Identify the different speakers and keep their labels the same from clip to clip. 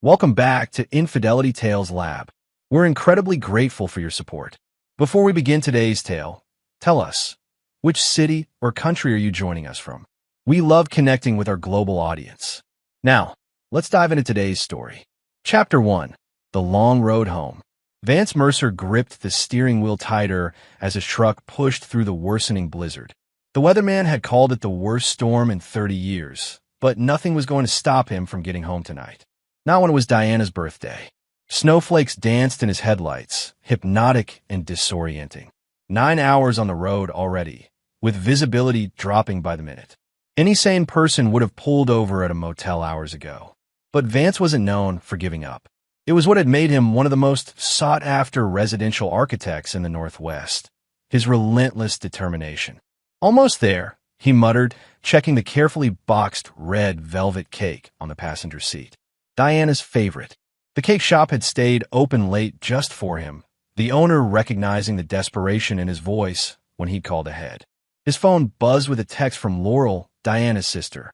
Speaker 1: Welcome back to Infidelity Tales Lab. We're incredibly grateful for your support. Before we begin today's tale, tell us, which city or country are you joining us from? We love connecting with our global audience. Now, let's dive into today's story. Chapter 1. The Long Road Home. Vance Mercer gripped the steering wheel tighter as his truck pushed through the worsening blizzard. The weatherman had called it the worst storm in 30 years, but nothing was going to stop him from getting home tonight. Not when it was Diana's birthday. Snowflakes danced in his headlights, hypnotic and disorienting. 9 hours on the road already, with visibility dropping by the minute. Any sane person would have pulled over at a motel hours ago. But Vance wasn't known for giving up. It was what had made him one of the most sought-after residential architects in the Northwest. His relentless determination. Almost there, he muttered, checking the carefully boxed red velvet cake on the passenger seat. Diana's favorite. The cake shop had stayed open late just for him, the owner recognizing the desperation in his voice when he called ahead. His phone buzzed with a text from Laurel, Diana's sister.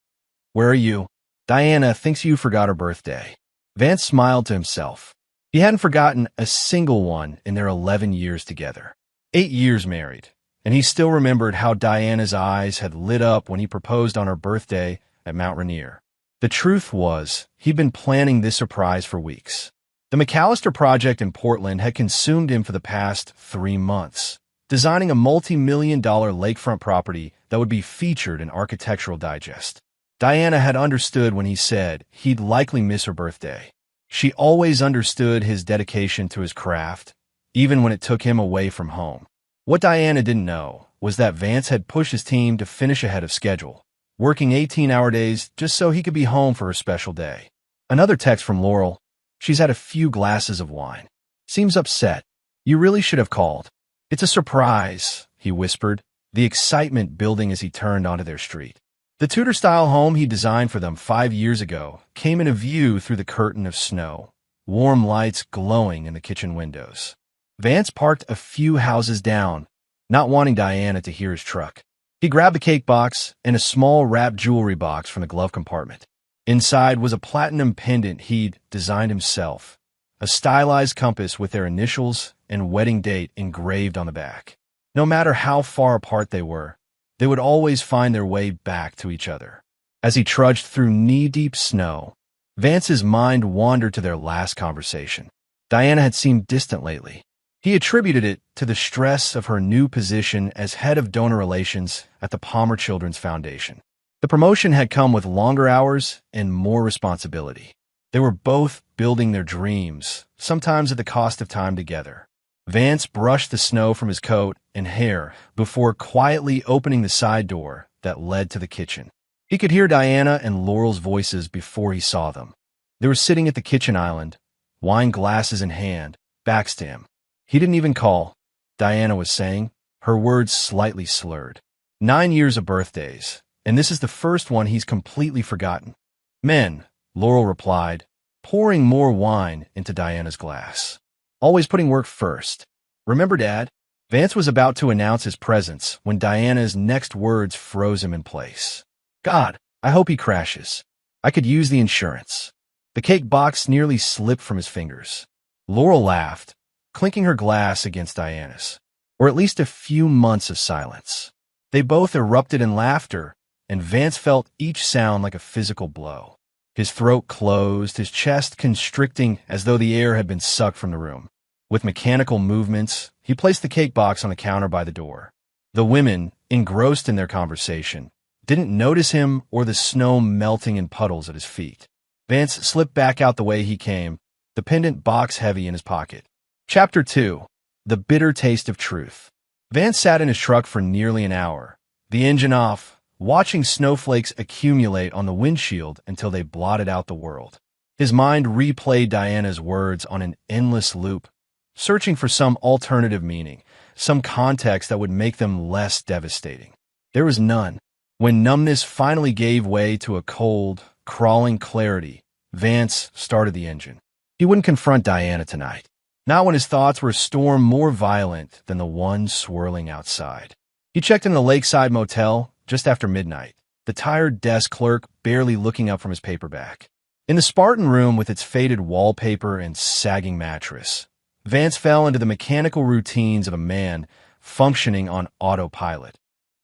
Speaker 1: "Where are you? Diana thinks you forgot her birthday." Vance smiled to himself. He hadn't forgotten a single one in their 11 years together. 8 years married, and he still remembered how Diana's eyes had lit up when he proposed on her birthday at Mount Rainier. The truth was, he'd been planning this surprise for weeks. The McAllister project in Portland had consumed him for the past 3 months, designing a multi-million-dollar lakefront property that would be featured in Architectural Digest. Diana had understood when he said he'd likely miss her birthday. She always understood his dedication to his craft, even when it took him away from home. What Diana didn't know was that Vance had pushed his team to finish ahead of schedule, working 18-hour days just so he could be home for her special day. Another text from Laurel. "She's had a few glasses of wine. Seems upset. You really should have called." "It's a surprise," he whispered, the excitement building as he turned onto their street. The Tudor-style home he designed for them 5 years ago came into view through the curtain of snow, warm lights glowing in the kitchen windows. Vance parked a few houses down, not wanting Diana to hear his truck. He grabbed the cake box and a small wrapped jewelry box from the glove compartment. Inside was a platinum pendant he'd designed himself, a stylized compass with their initials and wedding date engraved on the back. No matter how far apart they would always find their way back to each other. As he trudged through knee-deep snow, Vance's mind wandered to their last conversation. Diana had seemed distant lately. He attributed it to the stress of her new position as head of donor relations at the Palmer Children's Foundation. The promotion had come with longer hours and more responsibility. They were both building their dreams, sometimes at the cost of time together. Vance brushed the snow from his coat and hair before quietly opening the side door that led to the kitchen. He could hear Diana and Laurel's voices before he saw them. They were sitting at the kitchen island, wine glasses in hand, backs to him. "He didn't even call," Diana was saying, her words slightly slurred. 9 years of birthdays, and this is the first one he's completely forgotten. "Men," Laurel replied, pouring more wine into Diana's glass. "Always putting work first. Remember, Dad?" Vance was about to announce his presence when Diana's next words froze him in place. "God, I hope he crashes. I could use the insurance." The cake box nearly slipped from his fingers. Laurel laughed, clinking her glass against Diana's. Or at least a few months of silence. They both erupted in laughter, and Vance felt each sound like a physical blow. His throat closed, his chest constricting as though the air had been sucked from the room. With mechanical movements, he placed the cake box on the counter by the door. The women, engrossed in their conversation, didn't notice him or the snow melting in puddles at his feet. Vance slipped back out the way he came, the pendant box heavy in his pocket. Chapter 2. The Bitter Taste of Truth. Vance sat in his truck for nearly an hour, the engine off, watching snowflakes accumulate on the windshield until they blotted out the world. His mind replayed Diana's words on an endless loop, searching for some alternative meaning, some context that would make them less devastating. There was none. When numbness finally gave way to a cold, crawling clarity, Vance started the engine. He wouldn't confront Diana tonight, not when his thoughts were a storm more violent than the one swirling outside. He checked in the lakeside motel just after midnight, the tired desk clerk barely looking up from his paperback. In the Spartan room with its faded wallpaper and sagging mattress, Vance fell into the mechanical routines of a man functioning on autopilot.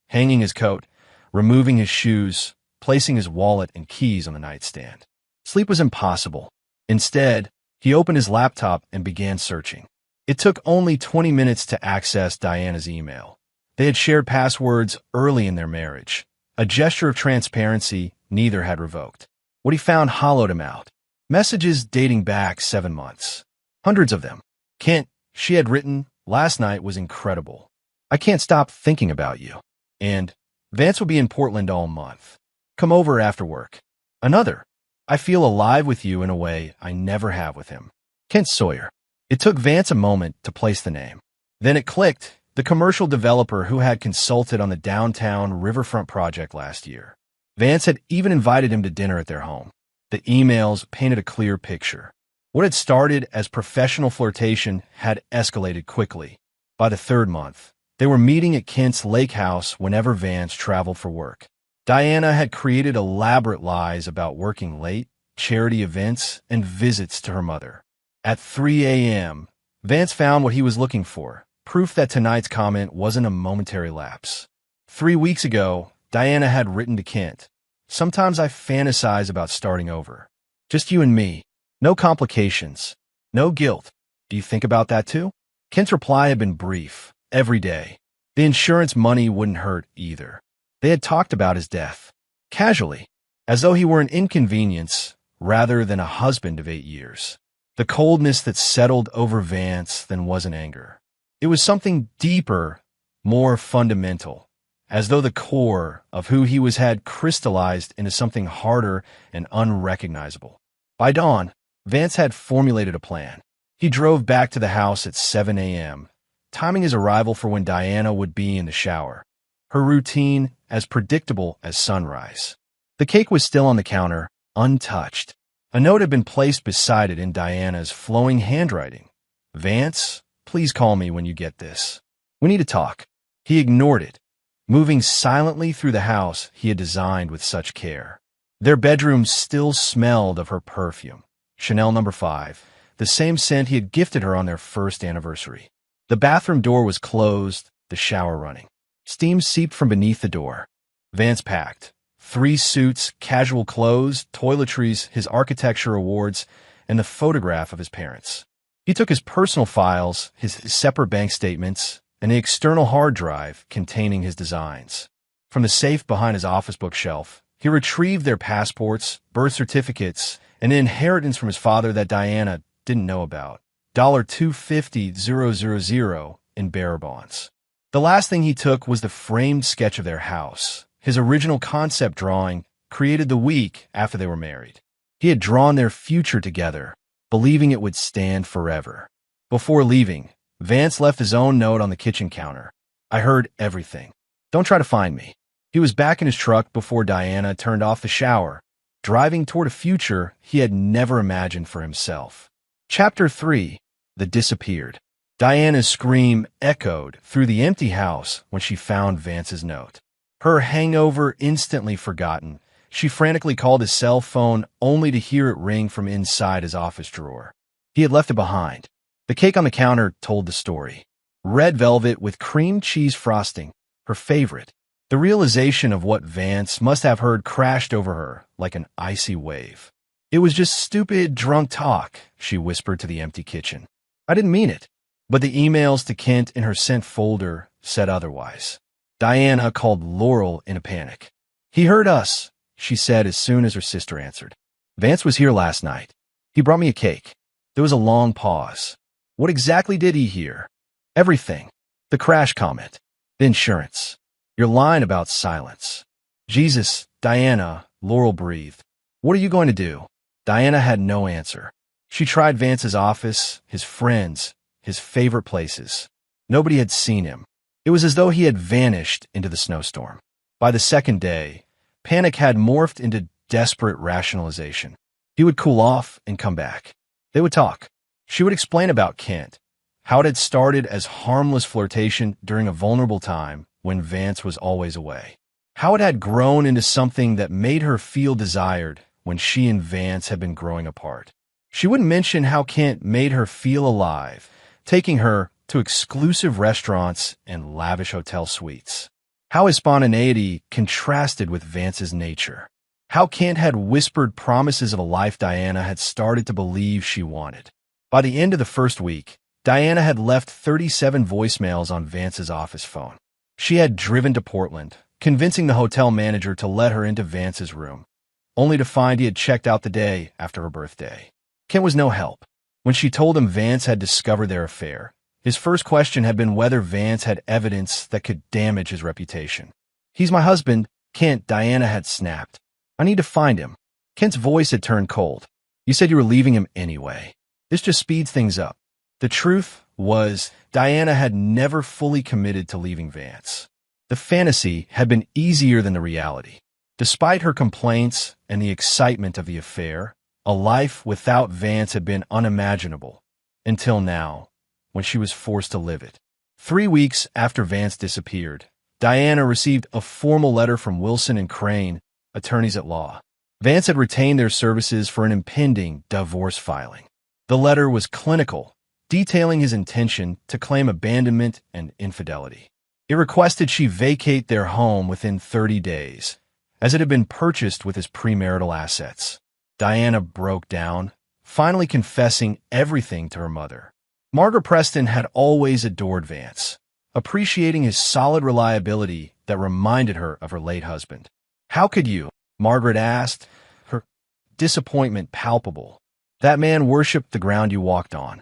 Speaker 1: Hanging his coat, removing his shoes, placing his wallet and keys on the nightstand. Sleep was impossible. Instead, he opened his laptop and began searching. It took only 20 minutes to access Diana's email. They had shared passwords early in their marriage, a gesture of transparency neither had revoked. What he found hollowed him out. Messages dating back 7 months. Hundreds of them. Kent, she had written, last night was incredible. I can't stop thinking about you. And Vance will be in Portland all month. Come over after work. Another. I feel alive with you in a way I never have with him. Kent Sawyer. It took Vance a moment to place the name. Then it clicked, the commercial developer who had consulted on the downtown riverfront project last year. Vance had even invited him to dinner at their home. The emails painted a clear picture. What had started as professional flirtation had escalated quickly. By the 3rd month, they were meeting at Kent's lake house whenever Vance traveled for work. Diana had created elaborate lies about working late, charity events, and visits to her mother. At 3 a.m., Vance found what he was looking for, proof that tonight's comment wasn't a momentary lapse. 3 weeks ago, Diana had written to Kent, "Sometimes I fantasize about starting over. Just you and me. No complications. No guilt. Do you think about that too?" Kent's reply had been brief. Every day. The insurance money wouldn't hurt either. They had talked about his death. Casually. As though he were an inconvenience rather than a husband of 8 years. The coldness that settled over Vance then wasn't anger. It was something deeper, more fundamental. As though the core of who he was had crystallized into something harder and unrecognizable. By dawn, Vance had formulated a plan. He drove back to the house at 7 a.m., timing his arrival for when Diana would be in the shower. Her routine as predictable as sunrise. The cake was still on the counter, untouched. A note had been placed beside it in Diana's flowing handwriting. "Vance, please call me when you get this. We need to talk." He ignored it, moving silently through the house he had designed with such care. Their bedroom still smelled of her perfume, Chanel No. 5, the same scent he had gifted her on their first anniversary. The bathroom door was closed, the shower running. Steam seeped from beneath the door. Vance packed. 3 suits, casual clothes, toiletries, his architecture awards, and the photograph of his parents. He took his personal files, his separate bank statements, and the external hard drive containing his designs. From the safe behind his office bookshelf, he retrieved their passports, birth certificates, and an inheritance from his father that Diana didn't know about. $250,000 in bearer bonds. The last thing he took was the framed sketch of their house, his original concept drawing, created the week after they were married. He had drawn their future together, believing it would stand forever. Before leaving, Vance left his own note on the kitchen counter. "I heard everything. Don't try to find me." He was back in his truck before Diana turned off the shower, driving toward a future he had never imagined for himself. Chapter 3. The Disappeared. Diana's scream echoed through the empty house when she found Vance's note. Her hangover instantly forgotten, she frantically called his cell phone only to hear it ring from inside his office drawer. He had left it behind. The cake on the counter told the story. Red velvet with cream cheese frosting, her favorite. The realization of what Vance must have heard crashed over her like an icy wave. "It was just stupid, drunk talk," she whispered to the empty kitchen. "I didn't mean it." But the emails to Kent in her sent folder said otherwise. Diana called Laurel in a panic. "He heard us," she said as soon as her sister answered. "Vance was here last night. He brought me a cake." There was a long pause. What exactly did he hear? Everything. The crash comment. The insurance. Your line about silence. "Jesus, Diana," Laurel breathed. "What are you going to do?" Diana had no answer. She tried Vance's office, his friends, his favorite places. Nobody had seen him. It was as though he had vanished into the snowstorm. By the 2nd day, panic had morphed into desperate rationalization. He would cool off and come back. They would talk. She would explain about Kent, how it had started as harmless flirtation during a vulnerable time when Vance was always away. How it had grown into something that made her feel desired when she and Vance had been growing apart. She wouldn't mention how Kent made her feel alive, taking her to exclusive restaurants and lavish hotel suites. How his spontaneity contrasted with Vance's nature. How Kent had whispered promises of a life Diana had started to believe she wanted. By the end of the first week, Diana had left 37 voicemails on Vance's office phone. She had driven to Portland, convincing the hotel manager to let her into Vance's room, only to find he had checked out the day after her birthday. Kent was no help. When she told him Vance had discovered their affair, his first question had been whether Vance had evidence that could damage his reputation. "He's my husband, Kent," Diana had snapped. "I need to find him." Kent's voice had turned cold. "You said you were leaving him anyway. This just speeds things up." The truth was, Diana had never fully committed to leaving Vance. The fantasy had been easier than the reality. Despite her complaints and the excitement of the affair, a life without Vance had been unimaginable, until now, when she was forced to live it. 3 weeks after Vance disappeared, Diana received a formal letter from Wilson and Crane, attorneys at law. Vance had retained their services for an impending divorce filing. The letter was clinical, detailing his intention to claim abandonment and infidelity. It requested she vacate their home within 30 days, as it had been purchased with his premarital assets. Diana broke down, finally confessing everything to her mother. Margaret Preston had always adored Vance, appreciating his solid reliability that reminded her of her late husband. "How could you?" Margaret asked, her disappointment palpable. "That man worshipped the ground you walked on."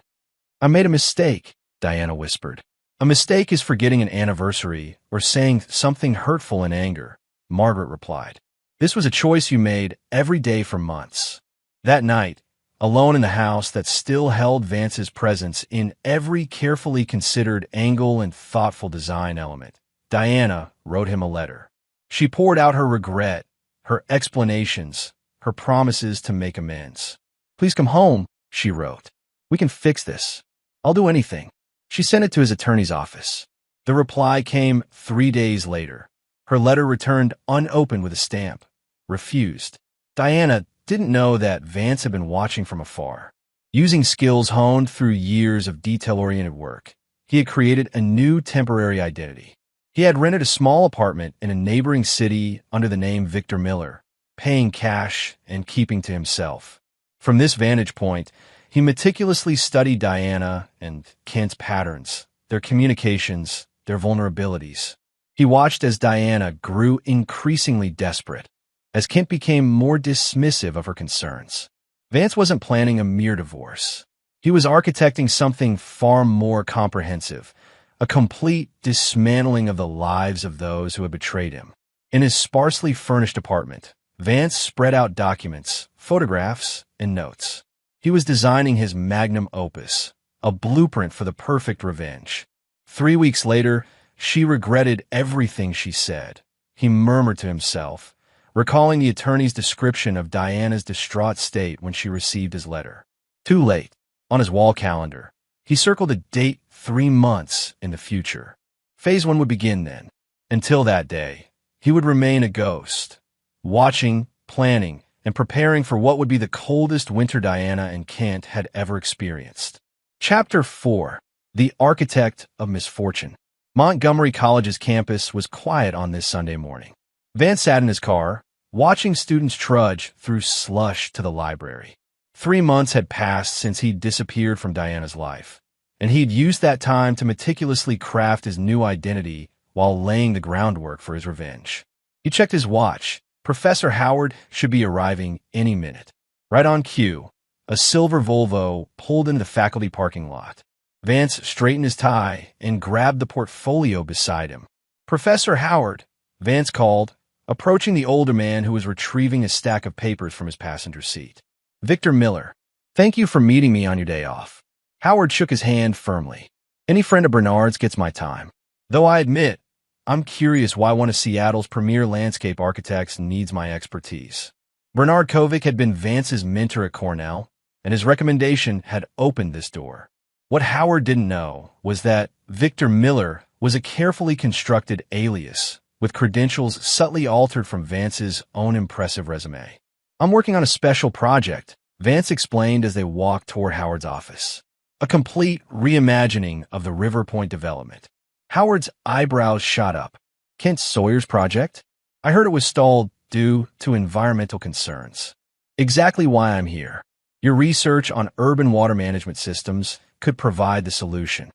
Speaker 1: "I made a mistake," Diana whispered. "A mistake is forgetting an anniversary or saying something hurtful in anger," Margaret replied. "This was a choice you made every day for months." That night, alone in the house that still held Vance's presence in every carefully considered angle and thoughtful design element, Diana wrote him a letter. She poured out her regret, her explanations, her promises to make amends. "Please come home," she wrote. "We can fix this. I'll do anything." She sent it to his attorney's office. The reply came 3 days later. Her letter returned unopened with a stamp. Refused. Diana didn't know that Vance had been watching from afar. Using skills honed through years of detail-oriented work, he had created a new temporary identity. He had rented a small apartment in a neighboring city under the name Victor Miller, paying cash and keeping to himself. From this vantage point, he meticulously studied Diana and Kent's patterns, their communications, their vulnerabilities. He watched as Diana grew increasingly desperate, as Kent became more dismissive of her concerns. Vance wasn't planning a mere divorce. He was architecting something far more comprehensive, a complete dismantling of the lives of those who had betrayed him. In his sparsely furnished apartment, Vance spread out documents, photographs, and notes. He was designing his magnum opus, a blueprint for the perfect revenge. 3 weeks later, she regretted everything she said. He murmured to himself, recalling the attorney's description of Diana's distraught state when she received his letter. Too late. On his wall calendar, he circled a date 3 months in the future. Phase 1 would begin then. Until that day, he would remain a ghost, watching, planning, and preparing for what would be the coldest winter Diana and Kent had ever experienced. Chapter 4. The Architect of Misfortune. Montgomery College's campus was quiet on this Sunday morning. Vance sat in his car, watching students trudge through slush to the library. 3 months had passed since he'd disappeared from Diana's life, and he'd used that time to meticulously craft his new identity while laying the groundwork for his revenge. He checked his watch. Professor Howard should be arriving any minute. Right on cue, a silver Volvo pulled into the faculty parking lot. Vance straightened his tie and grabbed the portfolio beside him. "Professor Howard," Vance called, approaching the older man who was retrieving a stack of papers from his passenger seat. "Victor Miller. Thank you for meeting me on your day off." Howard shook his hand firmly. "Any friend of Bernard's gets my time. Though I admit, I'm curious why one of Seattle's premier landscape architects needs my expertise." Bernard Kovic had been Vance's mentor at Cornell, and his recommendation had opened this door. What Howard didn't know was that Victor Miller was a carefully constructed alias with credentials subtly altered from Vance's own impressive resume. I'm working on a special project, Vance explained as they walked toward Howard's office. A complete reimagining of the River Point development. Howard's eyebrows shot up. Kent Sawyer's project? I heard it was stalled due to environmental concerns. Exactly why I'm here. Your research on urban water management systems could provide the solution.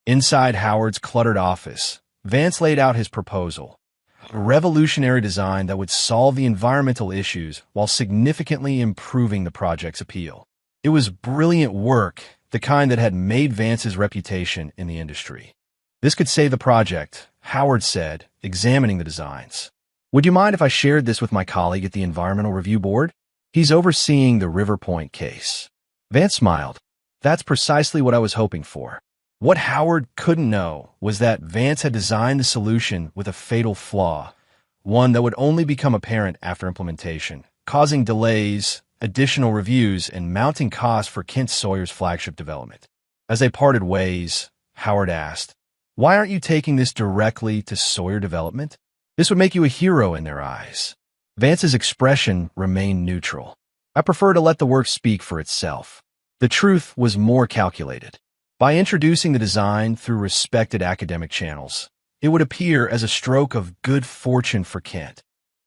Speaker 1: Inside Howard's cluttered office, Vance laid out his proposal. A revolutionary design that would solve the environmental issues while significantly improving the project's appeal. It was brilliant work, the kind that had made Vance's reputation in the industry. This could save the project, Howard said, examining the designs. Would you mind if I shared this with my colleague at the Environmental Review Board? He's overseeing the River Point case. Vance smiled. That's precisely what I was hoping for. What Howard couldn't know was that Vance had designed the solution with a fatal flaw, one that would only become apparent after implementation, causing delays, additional reviews, and mounting costs for Kent Sawyer's flagship development. As they parted ways, Howard asked, "Why aren't you taking this directly to Sawyer Development? This would make you a hero in their eyes." Vance's expression remained neutral. "I prefer to let the work speak for itself." The truth was more calculated. By introducing the design through respected academic channels, it would appear as a stroke of good fortune for Kent,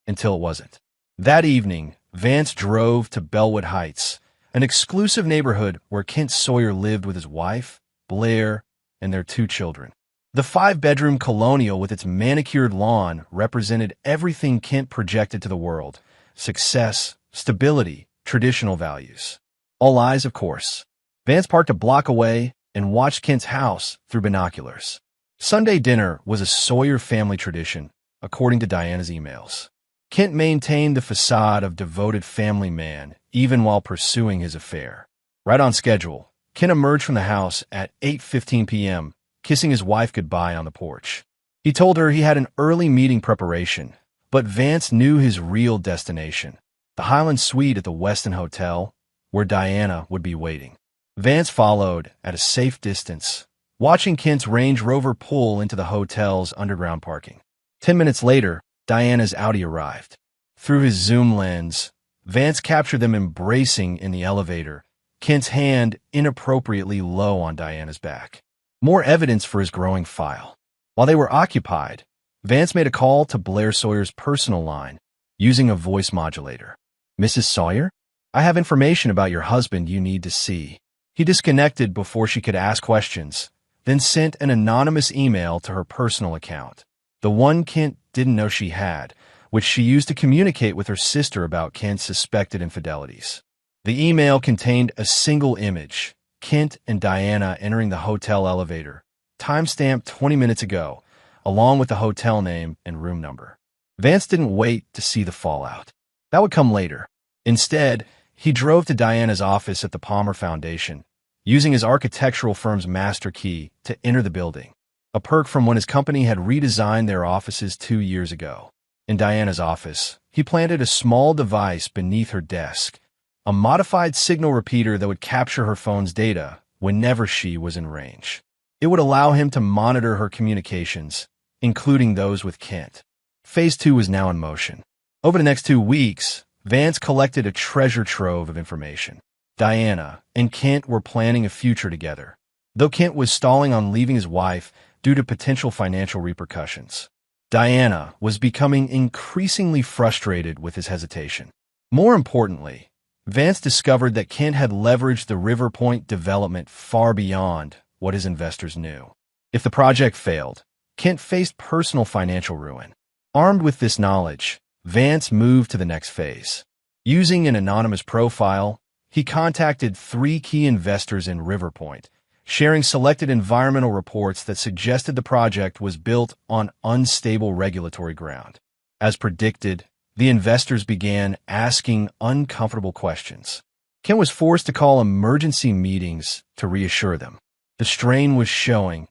Speaker 1: until it wasn't. That evening, Vance drove to Bellwood Heights, an exclusive neighborhood where Kent Sawyer lived with his wife, Blair, and their 2 children. The 5-bedroom colonial with its manicured lawn represented everything Kent projected to the world: success, stability, traditional values. All eyes, of course. Vance parked a block away and watched Kent's house through binoculars. Sunday dinner was a Sawyer family tradition, according to Diana's emails. Kent maintained the facade of devoted family man, even while pursuing his affair. Right on schedule, Kent emerged from the house at 8:15 p.m., kissing his wife goodbye on the porch. He told her he had an early meeting preparation, but Vance knew his real destination, the Highland Suite at the Westin Hotel, where Diana would be waiting. Vance followed at a safe distance, watching Kent's Range Rover pull into the hotel's underground parking. 10 minutes later, Diana's Audi arrived. Through his zoom lens, Vance captured them embracing in the elevator, Kent's hand inappropriately low on Diana's back. More evidence for his growing file. While they were occupied, Vance made a call to Blair Sawyer's personal line, using a voice modulator. "Mrs. Sawyer? I have information about your husband you need to see." He disconnected before she could ask questions, then sent an anonymous email to her personal account, the one Kent didn't know she had, which she used to communicate with her sister about Kent's suspected infidelities. The email contained a single image, Kent and Diana entering the hotel elevator, timestamped 20 minutes ago, along with the hotel name and room number. Vance didn't wait to see the fallout. That would come later. Instead, he drove to Diana's office at the Palmer Foundation, using his architectural firm's master key to enter the building, a perk from when his company had redesigned their offices 2 years ago. In Diana's office, he planted a small device beneath her desk, a modified signal repeater that would capture her phone's data whenever she was in range. It would allow him to monitor her communications, including those with Kent. Phase 2 was now in motion. Over the next 2 weeks, Vance collected a treasure trove of information. Diana and Kent were planning a future together, though Kent was stalling on leaving his wife due to potential financial repercussions. Diana was becoming increasingly frustrated with his hesitation. More importantly, Vance discovered that Kent had leveraged the River Point development far beyond what his investors knew. If the project failed, Kent faced personal financial ruin. Armed with this knowledge, Vance moved to the next phase. Using an anonymous profile, he contacted 3 key investors in River Point, sharing selected environmental reports that suggested the project was built on unstable regulatory ground. As predicted, the investors began asking uncomfortable questions. Kent was forced to call emergency meetings to reassure them. The strain was showing.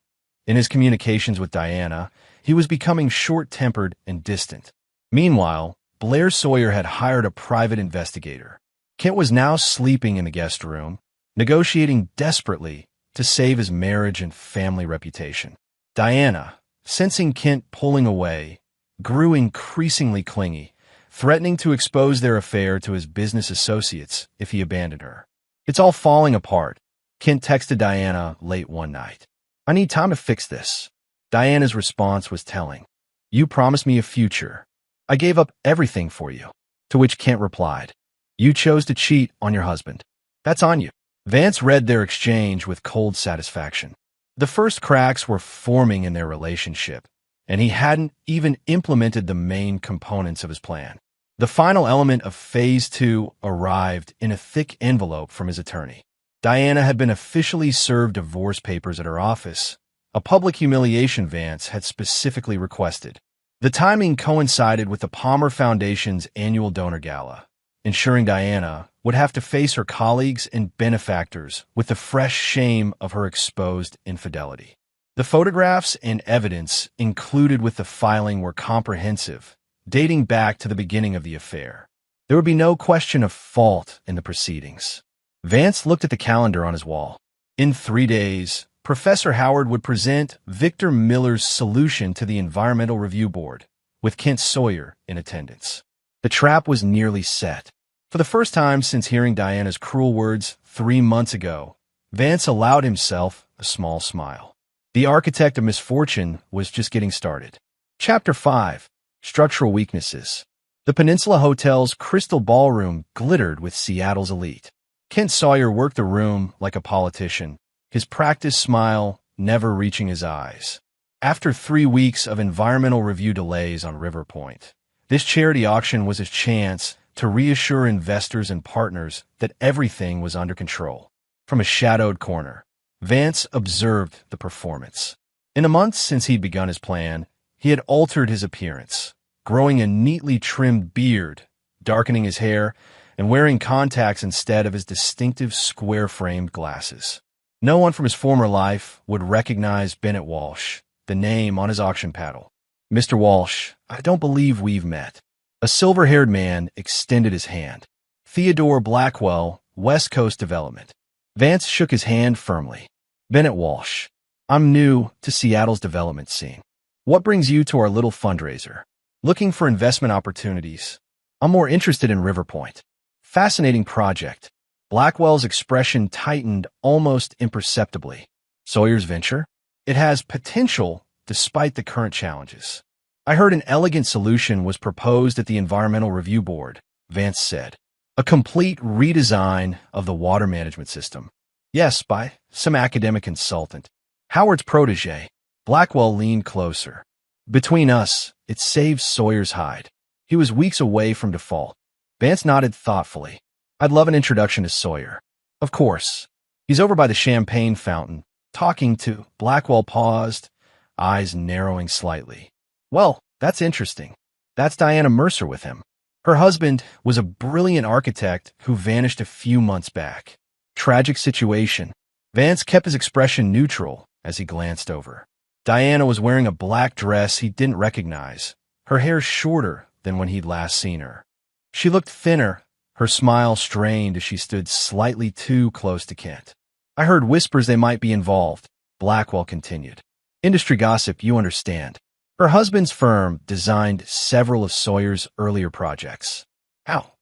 Speaker 1: In his communications with Diana, he was becoming short-tempered and distant. Meanwhile, Blair Sawyer had hired a private investigator. Kent was now sleeping in the guest room, negotiating desperately to save his marriage and family reputation. Diana, sensing Kent pulling away, grew increasingly clingy, threatening to expose their affair to his business associates if he abandoned her. "It's all falling apart," Kent texted Diana late one night. "I need time to fix this." Diana's response was telling. "You promised me a future. I gave up everything for you." To which Kent replied, "You chose to cheat on your husband. That's on you." Vance read their exchange with cold satisfaction. The first cracks were forming in their relationship, and he hadn't even implemented the main components of his plan. The final element of Phase 2 arrived in a thick envelope from his attorney. Diana had been officially served divorce papers at her office, a public humiliation Vance had specifically requested. The timing coincided with the Palmer Foundation's annual donor gala, ensuring Diana would have to face her colleagues and benefactors with the fresh shame of her exposed infidelity. The photographs and evidence included with the filing were comprehensive, dating back to the beginning of the affair. There would be no question of fault in the proceedings. Vance looked at the calendar on his wall. In 3 days, Professor Howard would present Victor Miller's solution to the Environmental Review Board, with Kent Sawyer in attendance. The trap was nearly set. For the first time since hearing Diana's cruel words 3 months ago, Vance allowed himself a small smile. The architect of misfortune was just getting started. Chapter 5. Structural Weaknesses. The Peninsula Hotel's crystal ballroom glittered with Seattle's elite. Kent Sawyer worked the room like a politician, his practiced smile never reaching his eyes. After 3 weeks of environmental review delays on River Point, this charity auction was his chance to reassure investors and partners that everything was under control. From a shadowed corner, Vance observed the performance. In the months since he'd begun his plan, he had altered his appearance, growing a neatly trimmed beard, darkening his hair, and wearing contacts instead of his distinctive square-framed glasses. No one from his former life would recognize Bennett Walsh, the name on his auction paddle. "Mr. Walsh, I don't believe we've met." A silver-haired man extended his hand. "Theodore Blackwell, West Coast Development." Vance shook his hand firmly. "Bennett Walsh, I'm new to Seattle's development scene. What brings you to our little fundraiser?" "Looking for investment opportunities. I'm more interested in River Point." "Fascinating project." Blackwell's expression tightened almost imperceptibly. "Sawyer's venture? It has potential despite the current challenges." "I heard an elegant solution was proposed at the Environmental Review Board," Vance said. "A complete redesign of the water management system." "Yes, by some academic consultant. Howard's protege." Blackwell leaned closer. "Between us, it saves Sawyer's hide. He was weeks away from default." Vance nodded thoughtfully. "I'd love an introduction to Sawyer." "Of course. He's over by the champagne fountain, talking to—" Blackwell paused, eyes narrowing slightly. "Well, that's interesting. That's Diana Mercer with him. Her husband was a brilliant architect who vanished a few months back. Tragic situation." Vance kept his expression neutral as he glanced over. Diana was wearing a black dress he didn't recognize, her hair shorter than when he'd last seen her. She looked thinner, her smile strained as she stood slightly too close to Kent. "I heard whispers they might be involved," Blackwell continued. "Industry gossip, you understand. Her husband's firm designed several of Sawyer's earlier projects." "How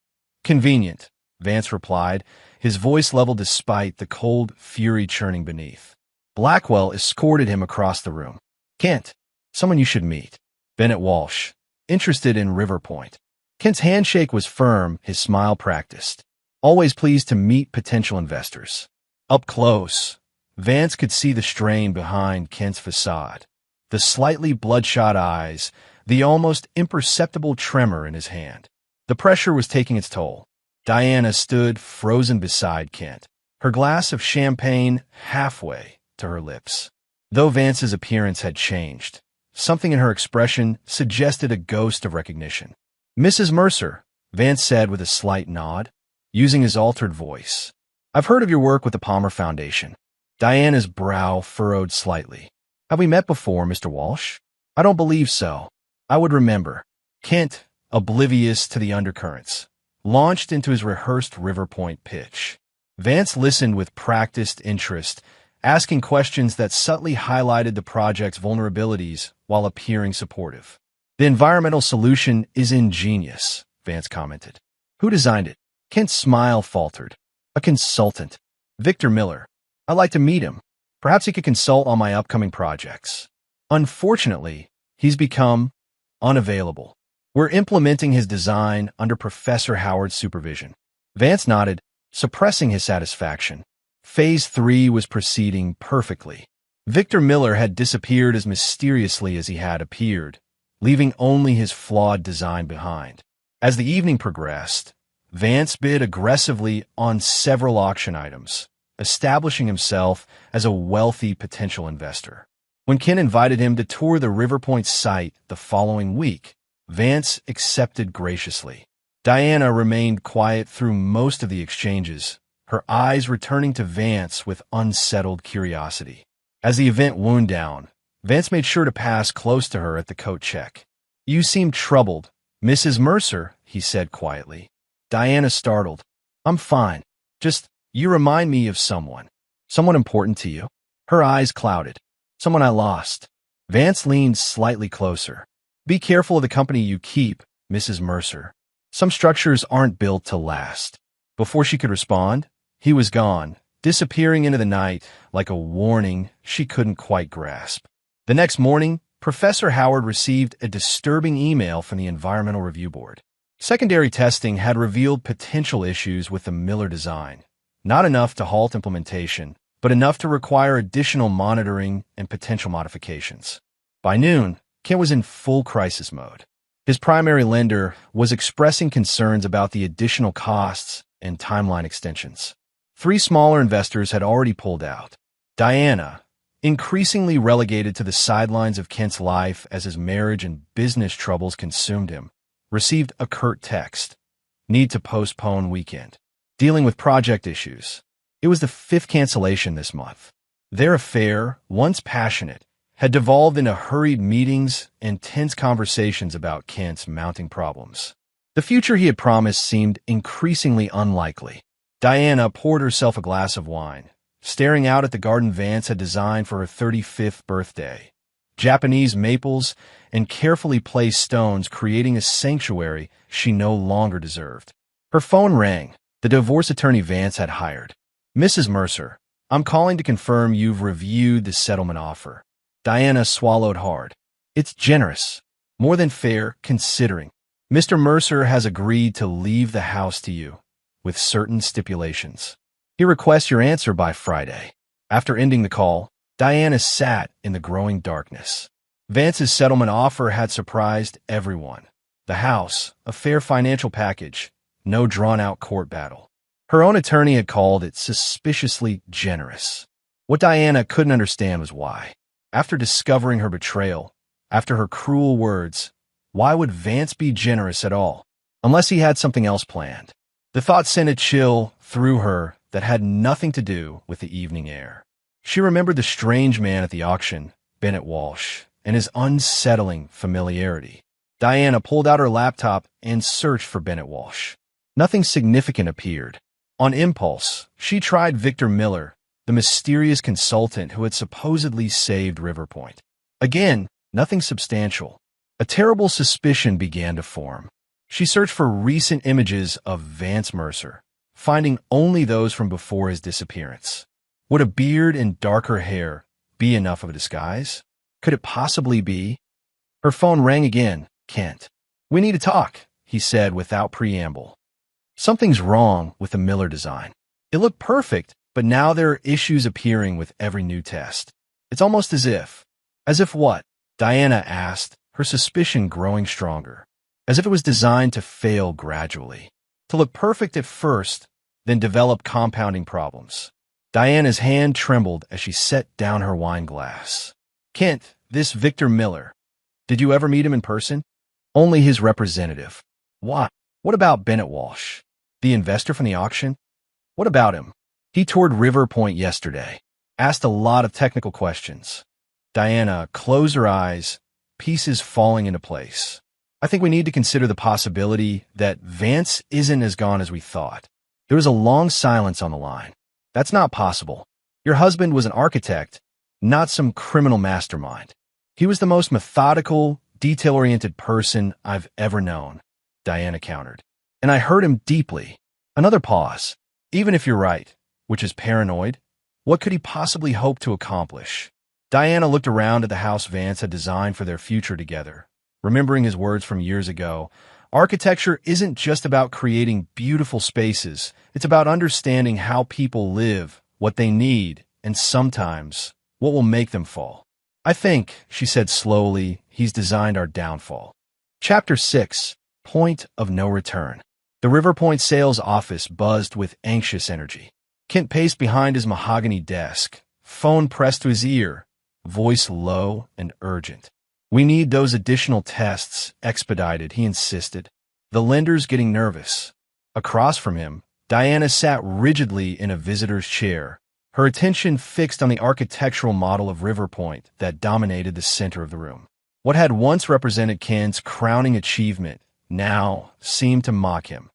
Speaker 1: convenient," Vance replied, his voice level despite the cold fury churning beneath. Blackwell escorted him across the room. "Kent, someone you should meet. Bennett Walsh, interested in River Point." Kent's handshake was firm, his smile practiced. "Always pleased to meet potential investors." Up close, Vance could see the strain behind Kent's facade, the slightly bloodshot eyes, the almost imperceptible tremor in his hand. The pressure was taking its toll. Diana stood frozen beside Kent, her glass of champagne halfway to her lips. Though Vance's appearance had changed, something in her expression suggested a ghost of recognition. "Mrs. Mercer," Vance said with a slight nod, using his altered voice. "I've heard of your work with the Palmer Foundation." Diana's brow furrowed slightly. "Have we met before, Mr. Walsh?" "I don't believe so. I would remember." Kent, oblivious to the undercurrents, launched into his rehearsed River Point pitch. Vance listened with practiced interest, asking questions that subtly highlighted the project's vulnerabilities while appearing supportive. "The environmental solution is ingenious," Vance commented. Who designed it? Kent's smile faltered. A consultant. Victor Miller. I'd like to meet him. Perhaps he could consult on my upcoming projects. Unfortunately, he's become unavailable. We're implementing his design under Professor Howard's supervision. Vance nodded, suppressing his satisfaction. Phase 3 was proceeding perfectly. Victor Miller had disappeared as mysteriously as he had appeared, leaving only his flawed design behind. As the evening progressed, Vance bid aggressively on several auction items, establishing himself as a wealthy potential investor. When Ken invited him to tour the River Point site the following week, Vance accepted graciously. Diana remained quiet through most of the exchanges, her eyes returning to Vance with unsettled curiosity. As the event wound down, Vance made sure to pass close to her at the coat check. You seem troubled, Mrs. Mercer, he said quietly. Diana startled. I'm fine. Just, you remind me of someone. Someone important to you? Her eyes clouded. Someone I lost. Vance leaned slightly closer. Be careful of the company you keep, Mrs. Mercer. Some structures aren't built to last. Before she could respond, he was gone, disappearing into the night like a warning she couldn't quite grasp. The next morning, Professor Howard received a disturbing email from the Environmental Review Board. Secondary testing had revealed potential issues with the Miller design. Not enough to halt implementation, but enough to require additional monitoring and potential modifications. By noon, Ken was in full crisis mode. His primary lender was expressing concerns about the additional costs and timeline extensions. 3 smaller investors had already pulled out. Diana, increasingly relegated to the sidelines of Kent's life as his marriage and business troubles consumed him, received a curt text. Need to postpone weekend. Dealing with project issues. It was the 5th cancellation this month. Their affair, once passionate, had devolved into hurried meetings and tense conversations about Kent's mounting problems. The future he had promised seemed increasingly unlikely. Diana poured herself a glass of wine, staring out at the garden Vance had designed for her 35th birthday. Japanese maples and carefully placed stones creating a sanctuary she no longer deserved. Her phone rang. The divorce attorney Vance had hired. Mrs. Mercer, I'm calling to confirm you've reviewed the settlement offer. Diana swallowed hard. It's generous. More than fair, considering. Mr. Mercer has agreed to leave the house to you, with certain stipulations. He requests your answer by Friday. After ending the call, Diana sat in the growing darkness. Vance's settlement offer had surprised everyone. The house, a fair financial package, no drawn-out court battle. Her own attorney had called it suspiciously generous. What Diana couldn't understand was why. After discovering her betrayal, after her cruel words, why would Vance be generous at all, unless he had something else planned? The thought sent a chill through her that had nothing to do with the evening air. She remembered the strange man at the auction, Bennett Walsh, and his unsettling familiarity. Diana pulled out her laptop and searched for Bennett Walsh. Nothing significant appeared. On impulse, she tried Victor Miller, the mysterious consultant who had supposedly saved River Point. Again, nothing substantial. A terrible suspicion began to form. She searched for recent images of Vance Mercer, finding only those from before his disappearance. Would a beard and darker hair be enough of a disguise? Could it possibly be? Her phone rang again. Kent. We need to talk, he said without preamble. Something's wrong with the Miller design. It looked perfect, but now there are issues appearing with every new test. It's almost as if what? Diana asked, her suspicion growing stronger. As if it was designed to fail gradually. To look perfect at first, then develop compounding problems. Diana's hand trembled as she set down her wine glass. Kent, this Victor Miller. Did you ever meet him in person? Only his representative. Why? What about Bennett Walsh? The investor from the auction? What about him? He toured River Point yesterday. Asked a lot of technical questions. Diana closed her eyes, pieces falling into place. I think we need to consider the possibility that Vance isn't as gone as we thought. There was a long silence on the line. That's not possible. Your husband was an architect, not some criminal mastermind. He was the most methodical, detail-oriented person I've ever known. Diana countered. And I hurt him deeply. Another pause. Even if you're right, which is paranoid, what could he possibly hope to accomplish? Diana looked around at the house Vance had designed for their future together. Remembering his words from years ago, architecture isn't just about creating beautiful spaces. It's about understanding how people live, what they need, and sometimes, what will make them fall. I think, she said slowly, he's designed our downfall. Chapter 6. Point of No Return. The River Point sales office buzzed with anxious energy. Kent paced behind his mahogany desk, phone pressed to his ear, voice low and urgent. We need those additional tests expedited, he insisted. The lender's getting nervous. Across from him, Diana sat rigidly in a visitor's chair, her attention fixed on the architectural model of River Point that dominated the center of the room. What had once represented Kent's crowning achievement now seemed to mock him,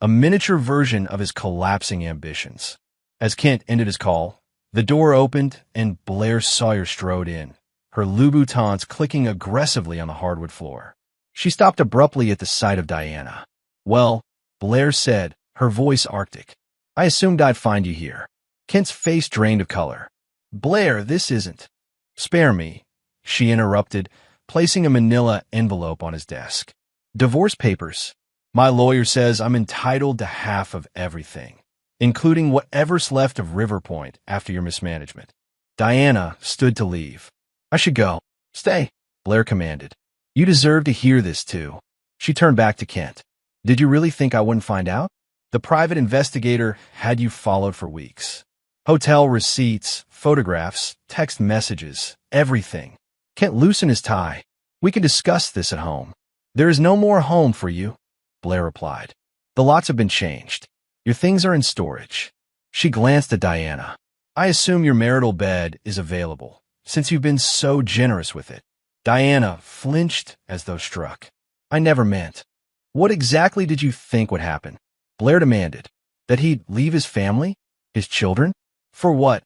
Speaker 1: a miniature version of his collapsing ambitions. As Kent ended his call, the door opened and Blair Sawyer strode in, her Louboutins clicking aggressively on the hardwood floor. She stopped abruptly at the sight of Diana. Well, Blair said, her voice arctic. I assumed I'd find you here. Kent's face drained of color. Blair, this isn't. Spare me, she interrupted, placing a manila envelope on his desk. Divorce papers. My lawyer says I'm entitled to half of everything, including whatever's left of River Point after your mismanagement. Diana stood to leave. I should go. Stay, Blair commanded. You deserve to hear this too. She turned back to Kent. Did you really think I wouldn't find out? The private investigator had you followed for weeks. Hotel receipts, photographs, text messages, everything. Kent loosened his tie. We can discuss this at home. There is no more home for you, Blair replied. The lots have been changed. Your things are in storage. She glanced at Diana. I assume your marital bed is available, since you've been so generous with it. Diana flinched as though struck. I never meant. What exactly did you think would happen? Blair demanded. That he'd leave his family? His children? For what?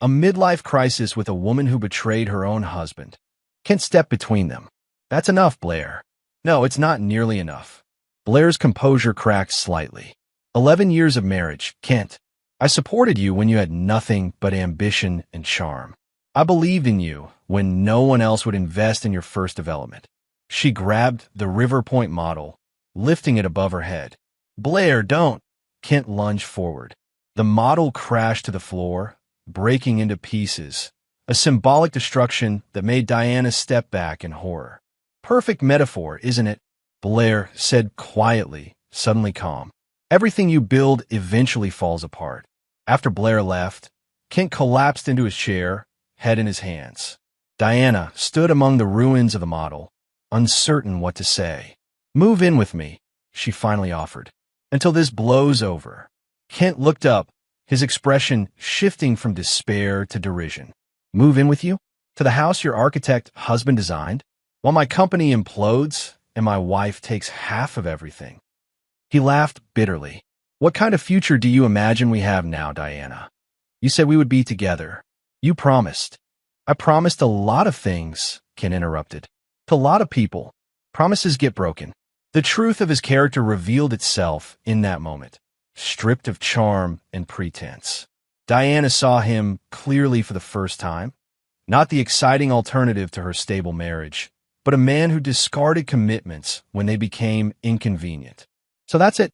Speaker 1: A midlife crisis with a woman who betrayed her own husband. Kent stepped between them. That's enough, Blair. No, it's not nearly enough. Blair's composure cracked slightly. 11 years of marriage, Kent. I supported you when you had nothing but ambition and charm. I believed in you when no one else would invest in your first development. She grabbed the River Point model, lifting it above her head. Blair, don't. Kent lunged forward. The model crashed to the floor, breaking into pieces, a symbolic destruction that made Diana step back in horror. Perfect metaphor, isn't it? Blair said quietly, suddenly calm. Everything you build eventually falls apart. After Blair left, Kent collapsed into his chair, head in his hands. Diana stood among the ruins of the model, uncertain what to say. Move in with me, she finally offered, until this blows over. Kent looked up, his expression shifting from despair to derision. Move in with you? To the house your architect husband designed? While my company implodes and my wife takes half of everything. He laughed bitterly. What kind of future do you imagine we have now, Diana? You said we would be together. You promised. I promised a lot of things, Ken interrupted. To a lot of people. Promises get broken. The truth of his character revealed itself in that moment, stripped of charm and pretense. Diana saw him clearly for the first time, not the exciting alternative to her stable marriage, but a man who discarded commitments when they became inconvenient. So that's it,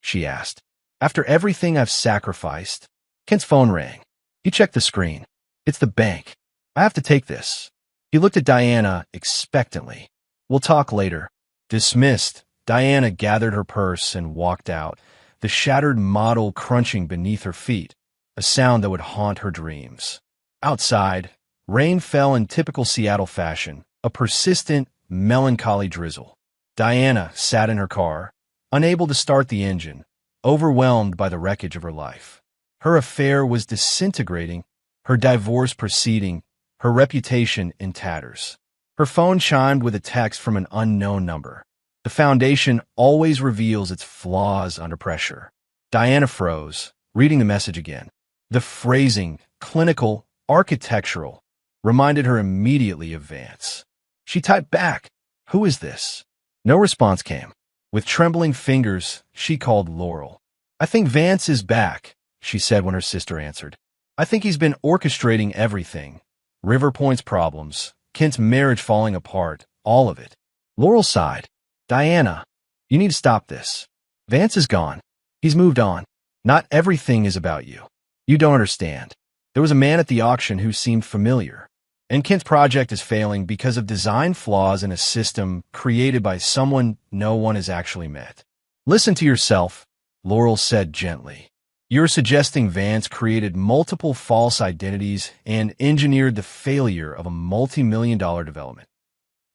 Speaker 1: she asked. After everything I've sacrificed, Kent's phone rang. He checked the screen. It's the bank. I have to take this. He looked at Diana expectantly. We'll talk later. Dismissed, Diana gathered her purse and walked out, the shattered model crunching beneath her feet, a sound that would haunt her dreams. Outside, rain fell in typical Seattle fashion, a persistent, melancholy drizzle. Diana sat in her car, unable to start the engine, overwhelmed by the wreckage of her life. Her affair was disintegrating, her divorce proceeding, her reputation in tatters. Her phone chimed with a text from an unknown number. The foundation always reveals its flaws under pressure. Diana froze, reading the message again. The phrasing, clinical, architectural, reminded her immediately of Vance. She typed back, "Who is this?" No response came. With trembling fingers, she called Laurel. "I think Vance is back," she said when her sister answered. "I think he's been orchestrating everything. River Point's problems, Kent's marriage falling apart, all of it." Laurel sighed. "Diana, you need to stop this. Vance is gone. He's moved on. Not everything is about you. You don't understand. There was a man at the auction who seemed familiar. And Kent's project is failing because of design flaws in a system created by someone no one has actually met." "Listen to yourself," Laurel said gently. "You're suggesting Vance created multiple false identities and engineered the failure of a multi-million-dollar development.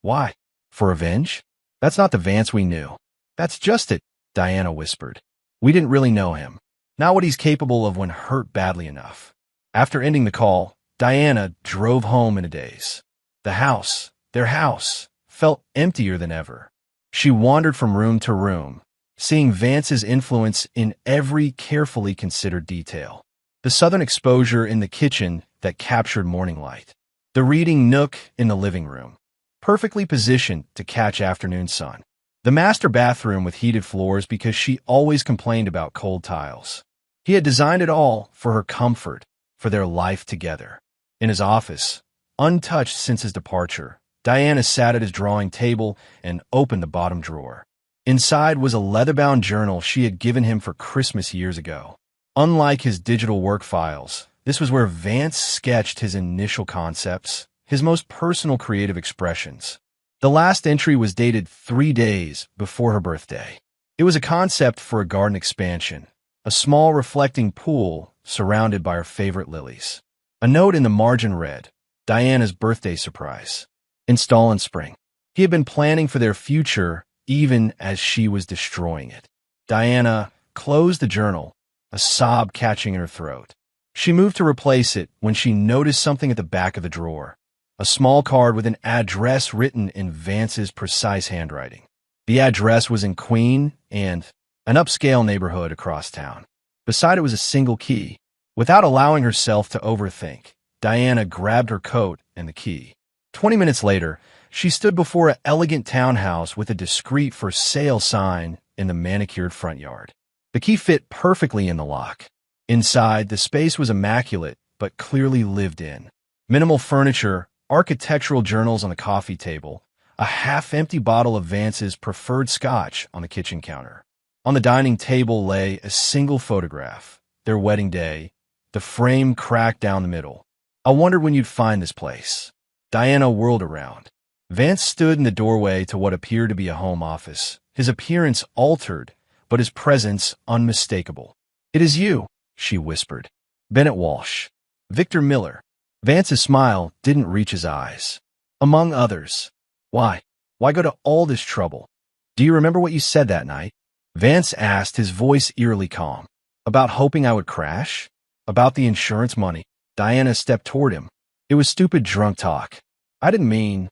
Speaker 1: Why? For revenge? That's not the Vance we knew." "That's just it," Diana whispered. "We didn't really know him. Not what he's capable of when hurt badly enough." After ending the call, Diana drove home in a daze. The house, their house, felt emptier than ever. She wandered from room to room, seeing Vance's influence in every carefully considered detail. The southern exposure in the kitchen that captured morning light. The reading nook in the living room, perfectly positioned to catch afternoon sun. The master bathroom with heated floors because she always complained about cold tiles. He had designed it all for her comfort, for their life together. In his office, untouched since his departure, Diana sat at his drawing table and opened the bottom drawer. Inside was a leather-bound journal she had given him for Christmas years ago. Unlike his digital work files, this was where Vance sketched his initial concepts, his most personal creative expressions. The last entry was dated 3 days before her birthday. It was a concept for a garden expansion, a small reflecting pool surrounded by her favorite lilies. A note in the margin read, "Diana's birthday surprise. Install in spring." He had been planning for their future even as she was destroying it. Diana closed the journal, a sob catching in her throat. She moved to replace it when she noticed something at the back of the drawer, a small card with an address written in Vance's precise handwriting. The address was in Queen and an upscale neighborhood across town. Beside it was a single key. Without allowing herself to overthink, Diana grabbed her coat and the key. 20 minutes later, she stood before an elegant townhouse with a discreet for sale sign in the manicured front yard. The key fit perfectly in the lock. Inside, the space was immaculate, but clearly lived in. Minimal furniture, architectural journals on the coffee table, a half-empty bottle of Vance's preferred scotch on the kitchen counter. On the dining table lay a single photograph, their wedding day, the frame cracked down the middle. "I wondered when you'd find this place." Diana whirled around. Vance stood in the doorway to what appeared to be a home office, his appearance altered, but his presence unmistakable. "It is you," she whispered. "Bennett Walsh. Victor Miller." Vance's smile didn't reach his eyes. "Among others. Why? Why go to all this trouble? Do you remember what you said that night?" Vance asked, his voice eerily calm. "About hoping I would crash? About the insurance money?" Diana stepped toward him. "It was stupid drunk talk. I didn't mean—"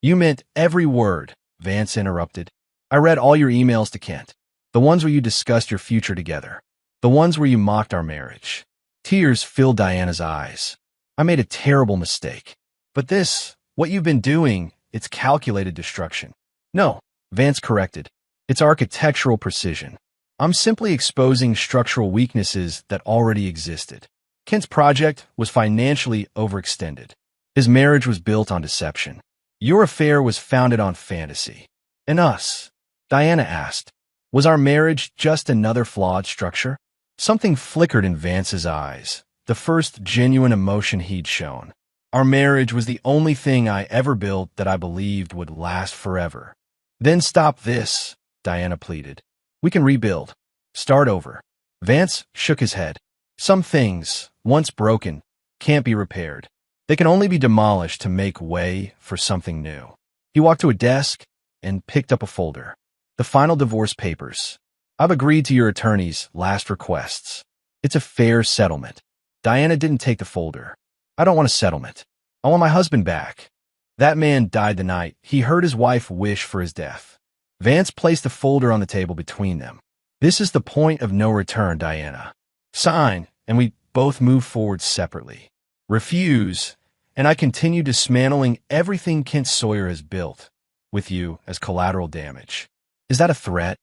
Speaker 1: "You meant every word," Vance interrupted. "I read all your emails to Kent. The ones where you discussed your future together. The ones where you mocked our marriage." Tears filled Diana's eyes. "I made a terrible mistake. But this, what you've been doing, it's calculated destruction." "No," Vance corrected. "It's architectural precision. I'm simply exposing structural weaknesses that already existed." Kent's project was financially overextended. His marriage was built on deception. Your affair was founded on fantasy. And us? Diana asked. Was our marriage just another flawed structure? Something flickered in Vance's eyes, the first genuine emotion he'd shown. Our marriage was the only thing I ever built that I believed would last forever. "Then stop this," Diana pleaded. "We can rebuild. Start over." Vance shook his head. "Some things, once broken, can't be repaired. They can only be demolished to make way for something new." He walked to a desk and picked up a folder. "The final divorce papers. I've agreed to your attorney's last requests. It's a fair settlement." Diana didn't take the folder. "I don't want a settlement. I want my husband back. That man died the night he heard his wife wish for his death." Vance placed the folder on the table between them. "This is the point of no return, Diana. Sign, and we both move forward separately. Refuse, and I continue dismantling everything Kent Sawyer has built, with you as collateral damage." Is that a threat?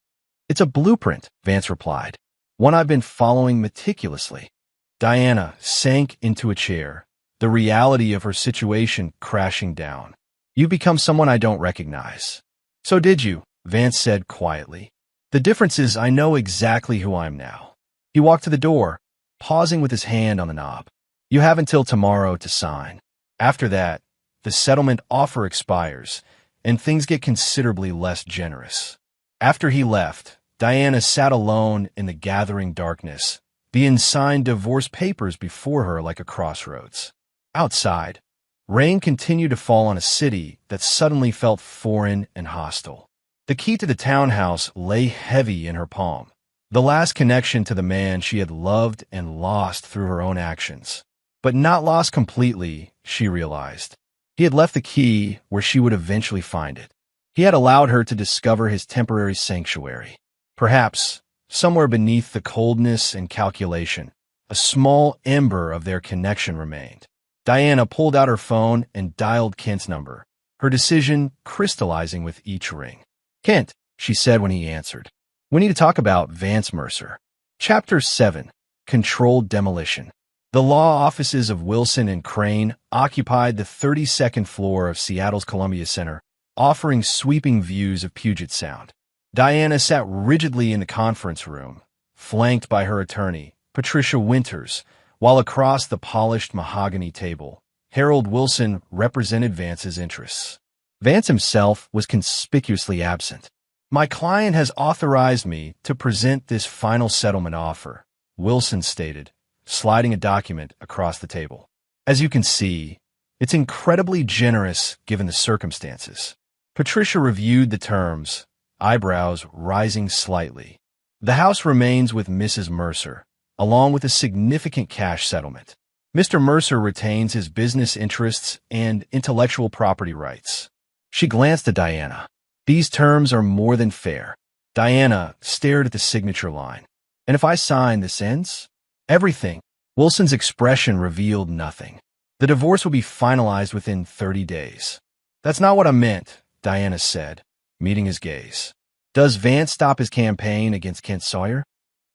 Speaker 1: It's a blueprint, Vance replied. One I've been following meticulously. Diana sank into a chair, the reality of her situation crashing down. You've become someone I don't recognize. So did you, Vance said quietly. The difference is I know exactly who I am now. He walked to the door, pausing with his hand on the knob. You have until tomorrow to sign. After that, the settlement offer expires, and things get considerably less generous. After he left, Diana sat alone in the gathering darkness, the unsigned divorce papers before her like a crossroads. Outside, rain continued to fall on a city that suddenly felt foreign and hostile. The key to the townhouse lay heavy in her palm, the last connection to the man she had loved and lost through her own actions. But not lost completely, she realized. He had left the key where she would eventually find it. He had allowed her to discover his temporary sanctuary. Perhaps, somewhere beneath the coldness and calculation, a small ember of their connection remained. Diana pulled out her phone and dialed Kent's number, her decision crystallizing with each ring. Kent, she said when he answered. We need to talk about Vance Mercer. Chapter 7. Controlled Demolition. The law offices of Wilson and Crane occupied the 32nd floor of Seattle's Columbia Center, offering sweeping views of Puget Sound. Diana sat rigidly in the conference room, flanked by her attorney, Patricia Winters, while across the polished mahogany table, Harold Wilson represented Vance's interests. Vance himself was conspicuously absent. My client has authorized me to present this final settlement offer, Wilson stated, sliding a document across the table. As you can see, it's incredibly generous given the circumstances. Patricia reviewed the terms, eyebrows rising slightly. The house remains with Mrs. Mercer, along with a significant cash settlement. Mr. Mercer retains his business interests and intellectual property rights. She glanced at Diana. These terms are more than fair. Diana stared at the signature line. And if I sign, this ends? Everything. Wilson's expression revealed nothing. The divorce will be finalized within 30 days. That's not what I meant, Diana said, meeting his gaze. Does Vance stop his campaign against Kent Sawyer?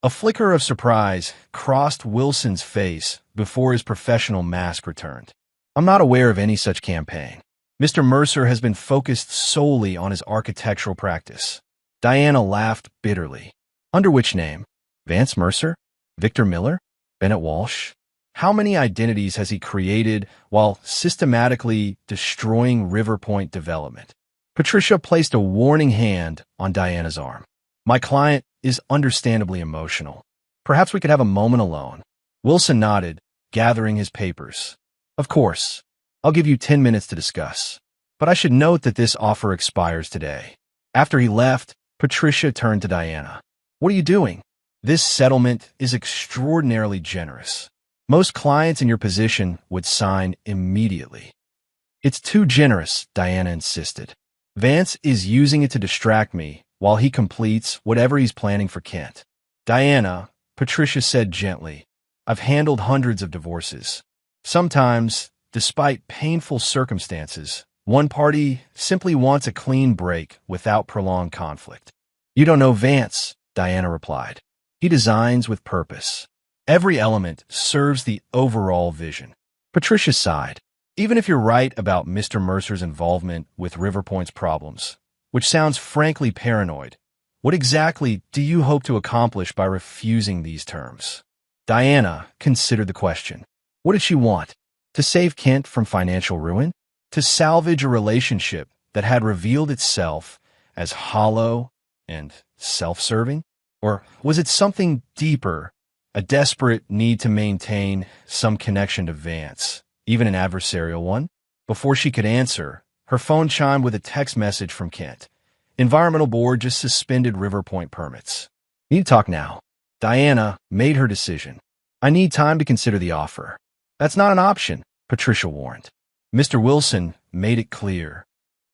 Speaker 1: A flicker of surprise crossed Wilson's face before his professional mask returned. I'm not aware of any such campaign. Mr. Mercer has been focused solely on his architectural practice. Diana laughed bitterly. Under which name? Vance Mercer? Victor Miller? Bennett Walsh? How many identities has he created while systematically destroying River Point development? Patricia placed a warning hand on Diana's arm. My client is understandably emotional. Perhaps we could have a moment alone. Wilson nodded, gathering his papers. Of course. I'll give you 10 minutes to discuss. But I should note that this offer expires today. After he left, Patricia turned to Diana. What are you doing? This settlement is extraordinarily generous. Most clients in your position would sign immediately. It's too generous, Diana insisted. Vance is using it to distract me while he completes whatever he's planning for Kent. Diana, Patricia said gently, I've handled hundreds of divorces. Sometimes, despite painful circumstances, one party simply wants a clean break without prolonged conflict. You don't know Vance, Diana replied. He designs with purpose. Every element serves the overall vision. Patricia sighed. Even if you're right about Mr. Mercer's involvement with River Point's problems, which sounds frankly paranoid, what exactly do you hope to accomplish by refusing these terms? Diana considered the question. What did she want? To save Kent from financial ruin? To salvage a relationship that had revealed itself as hollow and self-serving? Or was it something deeper, a desperate need to maintain some connection to Vance, even an adversarial one? Before she could answer, her phone chimed with a text message from Kent. Environmental Board just suspended River Point permits. Need to talk now. Diana made her decision. I need time to consider the offer. That's not an option, Patricia warned. Mr. Wilson made it clear.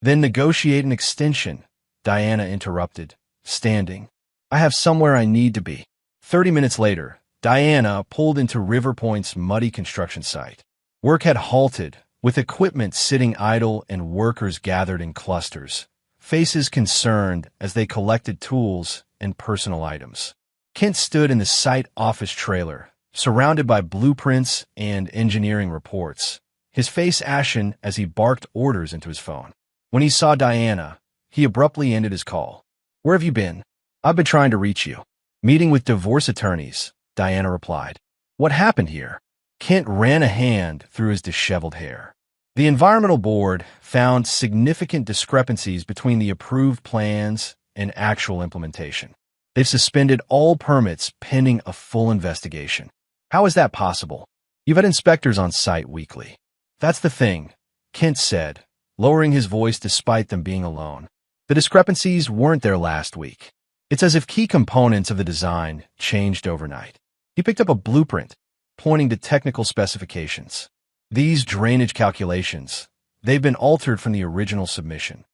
Speaker 1: Then negotiate an extension, Diana interrupted, standing. I have somewhere I need to be. 30 minutes later, Diana pulled into River Point's muddy construction site. Work had halted, with equipment sitting idle and workers gathered in clusters, faces concerned as they collected tools and personal items. Kent stood in the site office trailer, surrounded by blueprints and engineering reports, his face ashen as he barked orders into his phone. When he saw Diana, he abruptly ended his call. "Where have you been?" "I've been trying to reach you." "Meeting with divorce attorneys," Diana replied. "What happened here?" Kent ran a hand through his disheveled hair. The Environmental Board found significant discrepancies between the approved plans and actual implementation. They've suspended all permits pending a full investigation. "How is that possible?" "You've had inspectors on site weekly." "That's the thing," Kent said, lowering his voice despite them being alone. "The discrepancies weren't there last week. It's as if key components of the design changed overnight." He picked up a blueprint, pointing to technical specifications. "These drainage calculations, they've been altered from the original submission."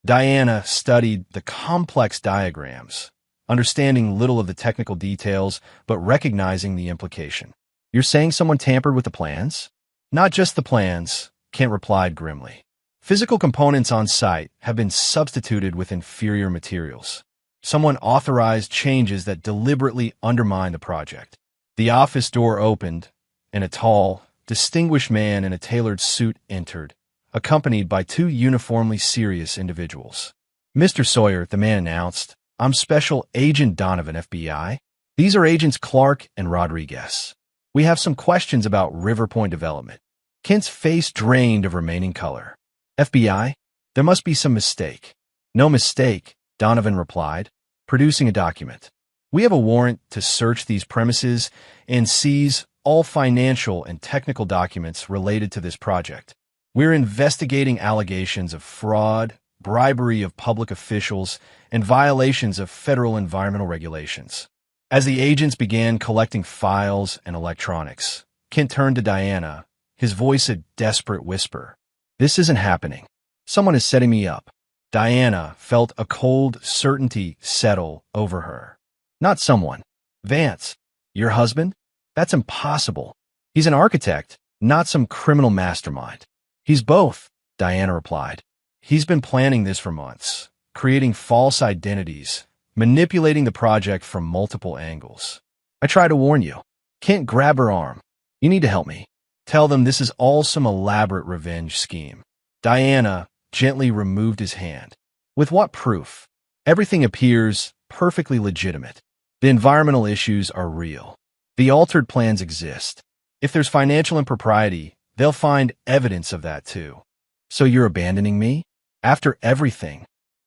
Speaker 1: Diana studied the complex diagrams, understanding little of the technical details, but recognizing the implication. "You're saying someone tampered with the plans?" "Not just the plans," Kent replied grimly. "Physical components on site have been substituted with inferior materials. Someone authorized changes that deliberately undermine the project." The office door opened, and a tall, distinguished man in a tailored suit entered, accompanied by two uniformly serious individuals. "Mr. Sawyer," the man announced, "I'm Special Agent Donovan, FBI. These are Agents Clark and Rodriguez. We have some questions about River Point development." Kent's face drained of remaining color. "FBI? There must be some mistake." "No mistake," Donovan replied, producing a document. "We have a warrant to search these premises and seize all financial and technical documents related to this project. We're investigating allegations of fraud, bribery of public officials, and violations of federal environmental regulations." As the agents began collecting files and electronics, Kent turned to Diana, his voice a desperate whisper. "This isn't happening. Someone is setting me up." Diana felt a cold certainty settle over her. "Not someone. Vance. Your husband? That's impossible. He's an architect, not some criminal mastermind." "He's both," Diana replied. "He's been planning this for months, creating false identities, manipulating the project from multiple angles." "I try to warn you." Kent grabbed her arm. "You need to help me. Tell them this is all some elaborate revenge scheme." Diana gently removed his hand. "With what proof?" "Everything appears perfectly legitimate. The environmental issues are real. The altered plans exist. If there's financial impropriety, they'll find evidence of that too." "So you're abandoning me? After everything?"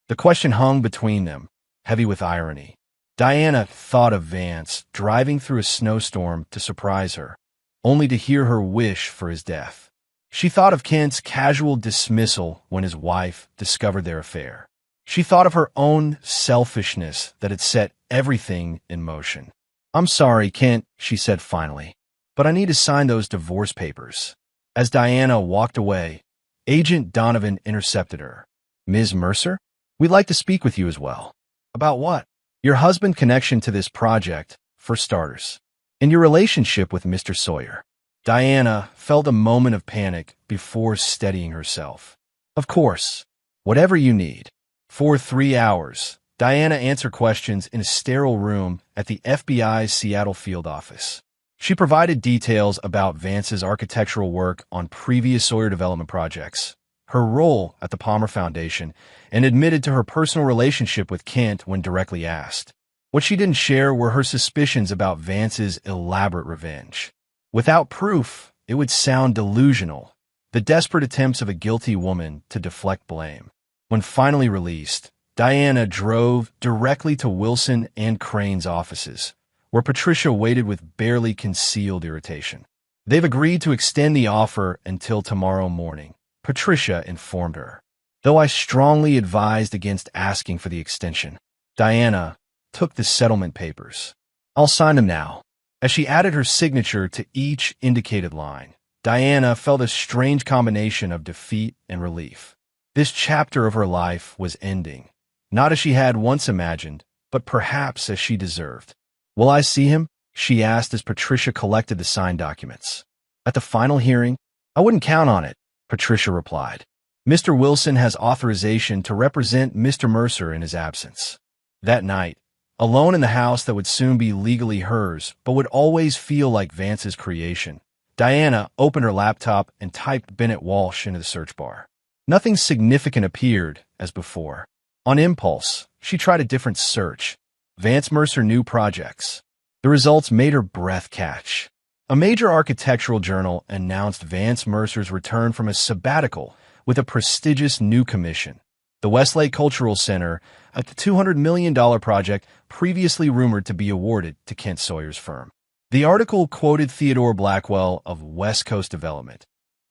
Speaker 1: The question hung between them, heavy with irony. Diana thought of Vance driving through a snowstorm to surprise her, only to hear her wish for his death. She thought of Kent's casual dismissal when his wife discovered their affair. She thought of her own selfishness that had set everything in motion. "I'm sorry, Kent," she said finally, "but I need to sign those divorce papers." As Diana walked away, Agent Donovan intercepted her. "Ms. Mercer, we'd like to speak with you as well." "About what?" "Your husband's connection to this project, for starters, and your relationship with Mr. Sawyer." Diana felt a moment of panic before steadying herself. "Of course, whatever you need." For 3 hours, Diana answered questions in a sterile room at the FBI's Seattle field office. She provided details about Vance's architectural work on previous Sawyer development projects, her role at the Palmer Foundation, and admitted to her personal relationship with Kent when directly asked. What she didn't share were her suspicions about Vance's elaborate revenge. Without proof, it would sound delusional, the desperate attempts of a guilty woman to deflect blame. When finally released, Diana drove directly to Wilson and Crane's offices, where Patricia waited with barely concealed irritation. "They've agreed to extend the offer until tomorrow morning," Patricia informed her. "Though I strongly advised against asking for the extension." Diana took the settlement papers. "I'll sign them now." As she added her signature to each indicated line, Diana felt a strange combination of defeat and relief. This chapter of her life was ending, not as she had once imagined, but perhaps as she deserved. "Will I see him?" she asked as Patricia collected the signed documents. "At the final hearing? I wouldn't count on it," Patricia replied. Mr. Wilson has authorization to represent Mr. Mercer in his absence. That night, alone in the house that would soon be legally hers but would always feel like Vance's creation, Diana opened her laptop and typed Bennett Walsh into the search bar. Nothing significant appeared, as before. On impulse, she tried a different search. Vance Mercer New Projects. The results made her breath catch. A major architectural journal announced Vance Mercer's return from a sabbatical with a prestigious new commission, the Westlake Cultural Center, a $200 million project previously rumored to be awarded to Kent Sawyer's firm. The article quoted Theodore Blackwell of West Coast Development.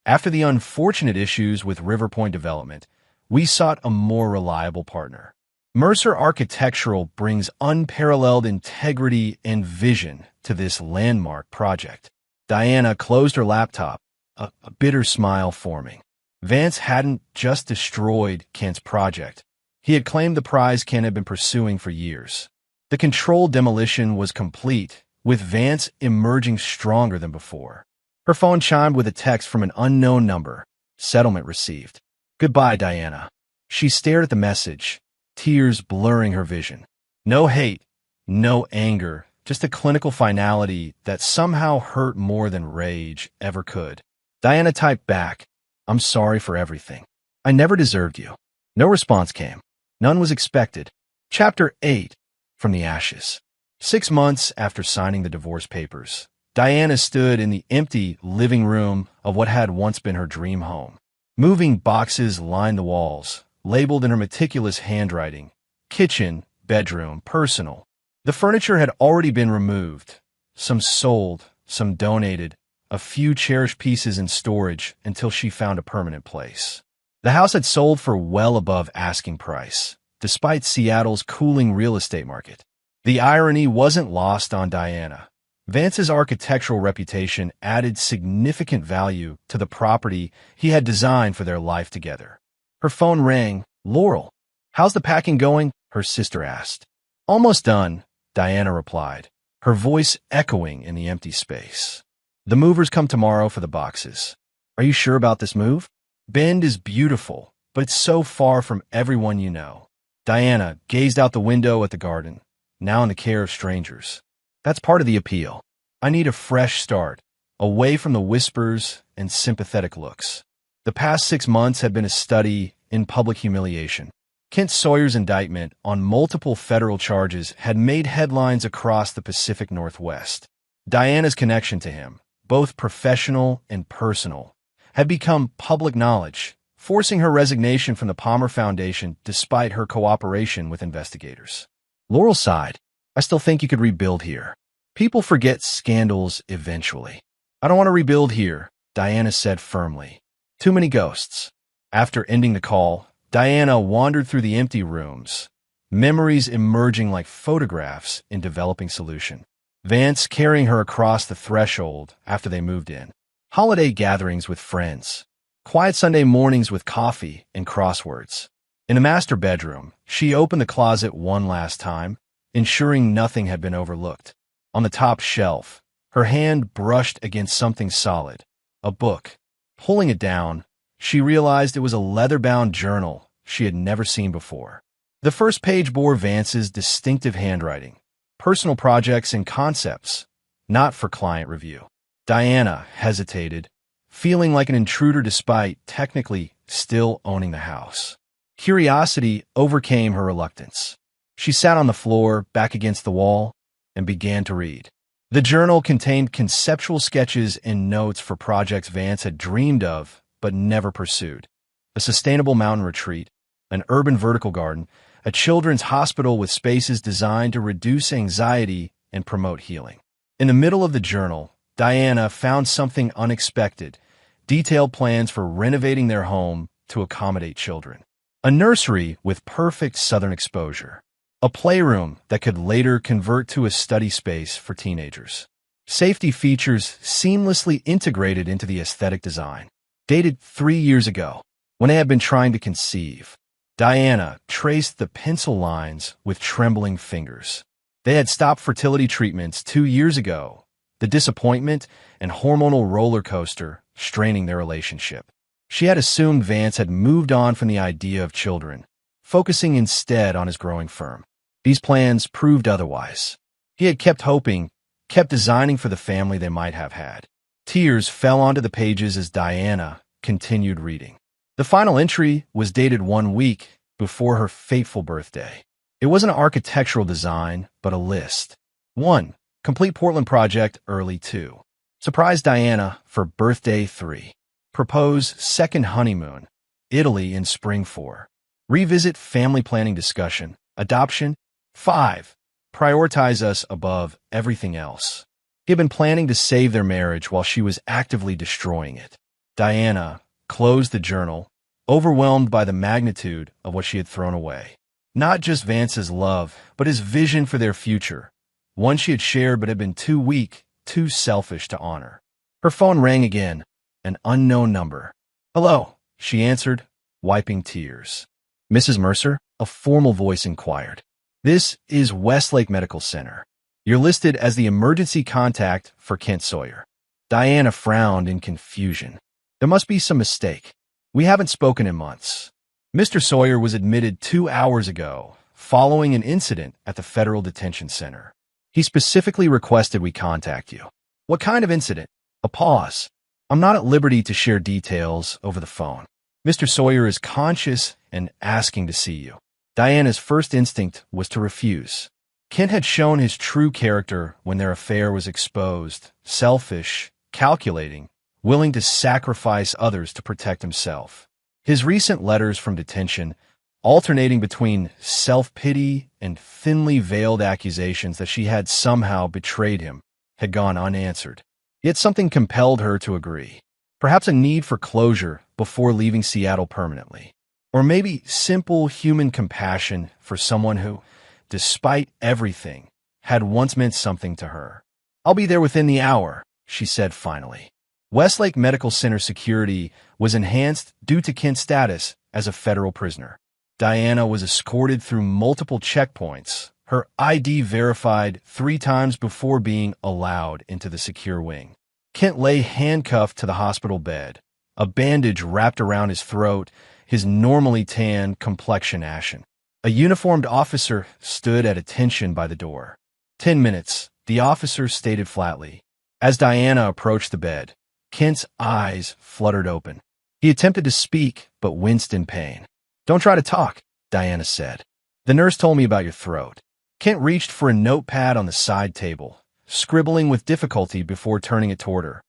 Speaker 1: After the unfortunate issues with River Point Development, we sought a more reliable partner. Mercer Architectural brings unparalleled integrity and vision to this landmark project. Diana closed her laptop, a bitter smile forming. Vance hadn't just destroyed Kent's project. He had claimed the prize Kent had been pursuing for years. The controlled demolition was complete, with Vance emerging stronger than before. Her phone chimed with a text from an unknown number. Settlement received. Goodbye, Diana. She stared at the message, tears blurring her vision. No hate, no anger, just a clinical finality that somehow hurt more than rage ever could. Diana typed back, I'm sorry for everything. I never deserved you. No response came. None was expected. Chapter 8. From the Ashes. 6 months after signing the divorce papers, Diana stood in the empty living room of what had once been her dream home. Moving boxes lined the walls, labeled in her meticulous handwriting, kitchen, bedroom, personal. The furniture had already been removed, some sold, some donated, a few cherished pieces in storage until she found a permanent place. The house had sold for well above asking price, despite Seattle's cooling real estate market. The irony wasn't lost on Diana. Vance's architectural reputation added significant value to the property he had designed for their life together. Her phone rang. Laurel, how's the packing going? Her sister asked. Almost done, Diana replied, her voice echoing in the empty space. The movers come tomorrow for the boxes. Are you sure about this move? Bend is beautiful, but it's so far from everyone you know. Diana gazed out the window at the garden, now in the care of strangers. That's part of the appeal. I need a fresh start, away from the whispers and sympathetic looks. The past 6 months had been a study in public humiliation. Kent Sawyer's indictment on multiple federal charges had made headlines across the Pacific Northwest. Diana's connection to him, both professional and personal, had become public knowledge, forcing her resignation from the Palmer Foundation despite her cooperation with investigators. Laurel sighed. I still think you could rebuild here. People forget scandals eventually. I don't want to rebuild here, Diana said firmly. Too many ghosts. After ending the call, Diana wandered through the empty rooms, memories emerging like photographs in developing solution. Vance carrying her across the threshold after they moved in. Holiday gatherings with friends. Quiet Sunday mornings with coffee and crosswords. In the master bedroom, she opened the closet one last time, ensuring nothing had been overlooked. On the top shelf, her hand brushed against something solid, a book. Pulling it down, she realized it was a leather-bound journal she had never seen before. The first page bore Vance's distinctive handwriting, personal projects and concepts, not for client review. Diana hesitated, feeling like an intruder despite technically still owning the house. Curiosity overcame her reluctance. She sat on the floor, back against the wall, and began to read. The journal contained conceptual sketches and notes for projects Vance had dreamed of but never pursued. A sustainable mountain retreat, an urban vertical garden, a children's hospital with spaces designed to reduce anxiety and promote healing. In the middle of the journal, Diana found something unexpected, detailed plans for renovating their home to accommodate children. A nursery with perfect southern exposure. A playroom that could later convert to a study space for teenagers. Safety features seamlessly integrated into the aesthetic design. Dated 3 years ago, when they had been trying to conceive. Diana traced the pencil lines with trembling fingers. They had stopped fertility treatments 2 years ago, the disappointment and hormonal roller coaster straining their relationship. She had assumed Vance had moved on from the idea of children, focusing instead on his growing firm. These plans proved otherwise. He had kept hoping, kept designing for the family they might have had. Tears fell onto the pages as Diana continued reading. The final entry was dated 1 week before her fateful birthday. It wasn't an architectural design, but a list. 1. Complete Portland project early 2. Surprise Diana for birthday 3. Propose second honeymoon, Italy in spring 4. Revisit family planning discussion, adoption 5. Prioritize us above everything else. He had been planning to save their marriage while she was actively destroying it. Diana closed the journal, overwhelmed by the magnitude of what she had thrown away. Not just Vance's love, but his vision for their future, one she had shared but had been too weak, too selfish to honor. Her phone rang again, an unknown number. "Hello," she answered, wiping tears. "Mrs. Mercer?" a formal voice inquired. "This is Westlake Medical Center. You're listed as the emergency contact for Kent Sawyer." Diana frowned in confusion. "There must be some mistake. We haven't spoken in months. Mr. Sawyer was admitted 2 hours ago, following an incident at the Federal Detention Center. He specifically requested we contact you." "What kind of incident?" A pause. "I'm not at liberty to share details over the phone. Mr. Sawyer is conscious and asking to see you." Diana's first instinct was to refuse. Kent had shown his true character when their affair was exposed: selfish, calculating, willing to sacrifice others to protect himself. His recent letters from detention, alternating between self-pity and thinly veiled accusations that she had somehow betrayed him, had gone unanswered. Yet something compelled her to agree. Perhaps a need for closure before leaving Seattle permanently. Or maybe simple human compassion for someone who, despite everything, had once meant something to her. "I'll be there within the hour," she said finally. Westlake Medical Center security was enhanced due to Kent's status as a federal prisoner. Diana was escorted through multiple checkpoints, her ID verified 3 times before being allowed into the secure wing. Kent lay handcuffed to the hospital bed, a bandage wrapped around his throat, his normally tan complexion ashen. A uniformed officer stood at attention by the door. 10 minutes, the officer stated flatly. As Diana approached the bed, Kent's eyes fluttered open. He attempted to speak, but winced in pain. "Don't try to talk," Diana said. "The nurse told me about your throat." Kent reached for a notepad on the side table, scribbling with difficulty before turning it toward her.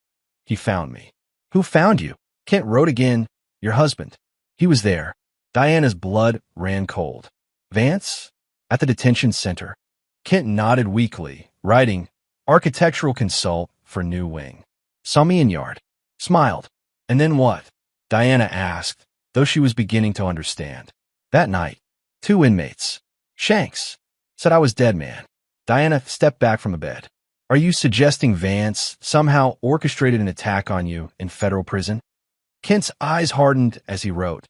Speaker 1: "He found me." "Who found you?" Kent wrote again. "Your husband. He was there." Diana's blood ran cold. "Vance?" "At the detention center." Kent nodded weakly, writing, "Architectural consult for new wing." "Saw me in yard." Smiled. "And then what?" Diana asked, though she was beginning to understand. "That night, 2 inmates. Shanks. Said I was dead man." Diana stepped back from the bed. "Are you suggesting Vance somehow orchestrated an attack on you in federal prison?" Kent's eyes hardened as he wrote,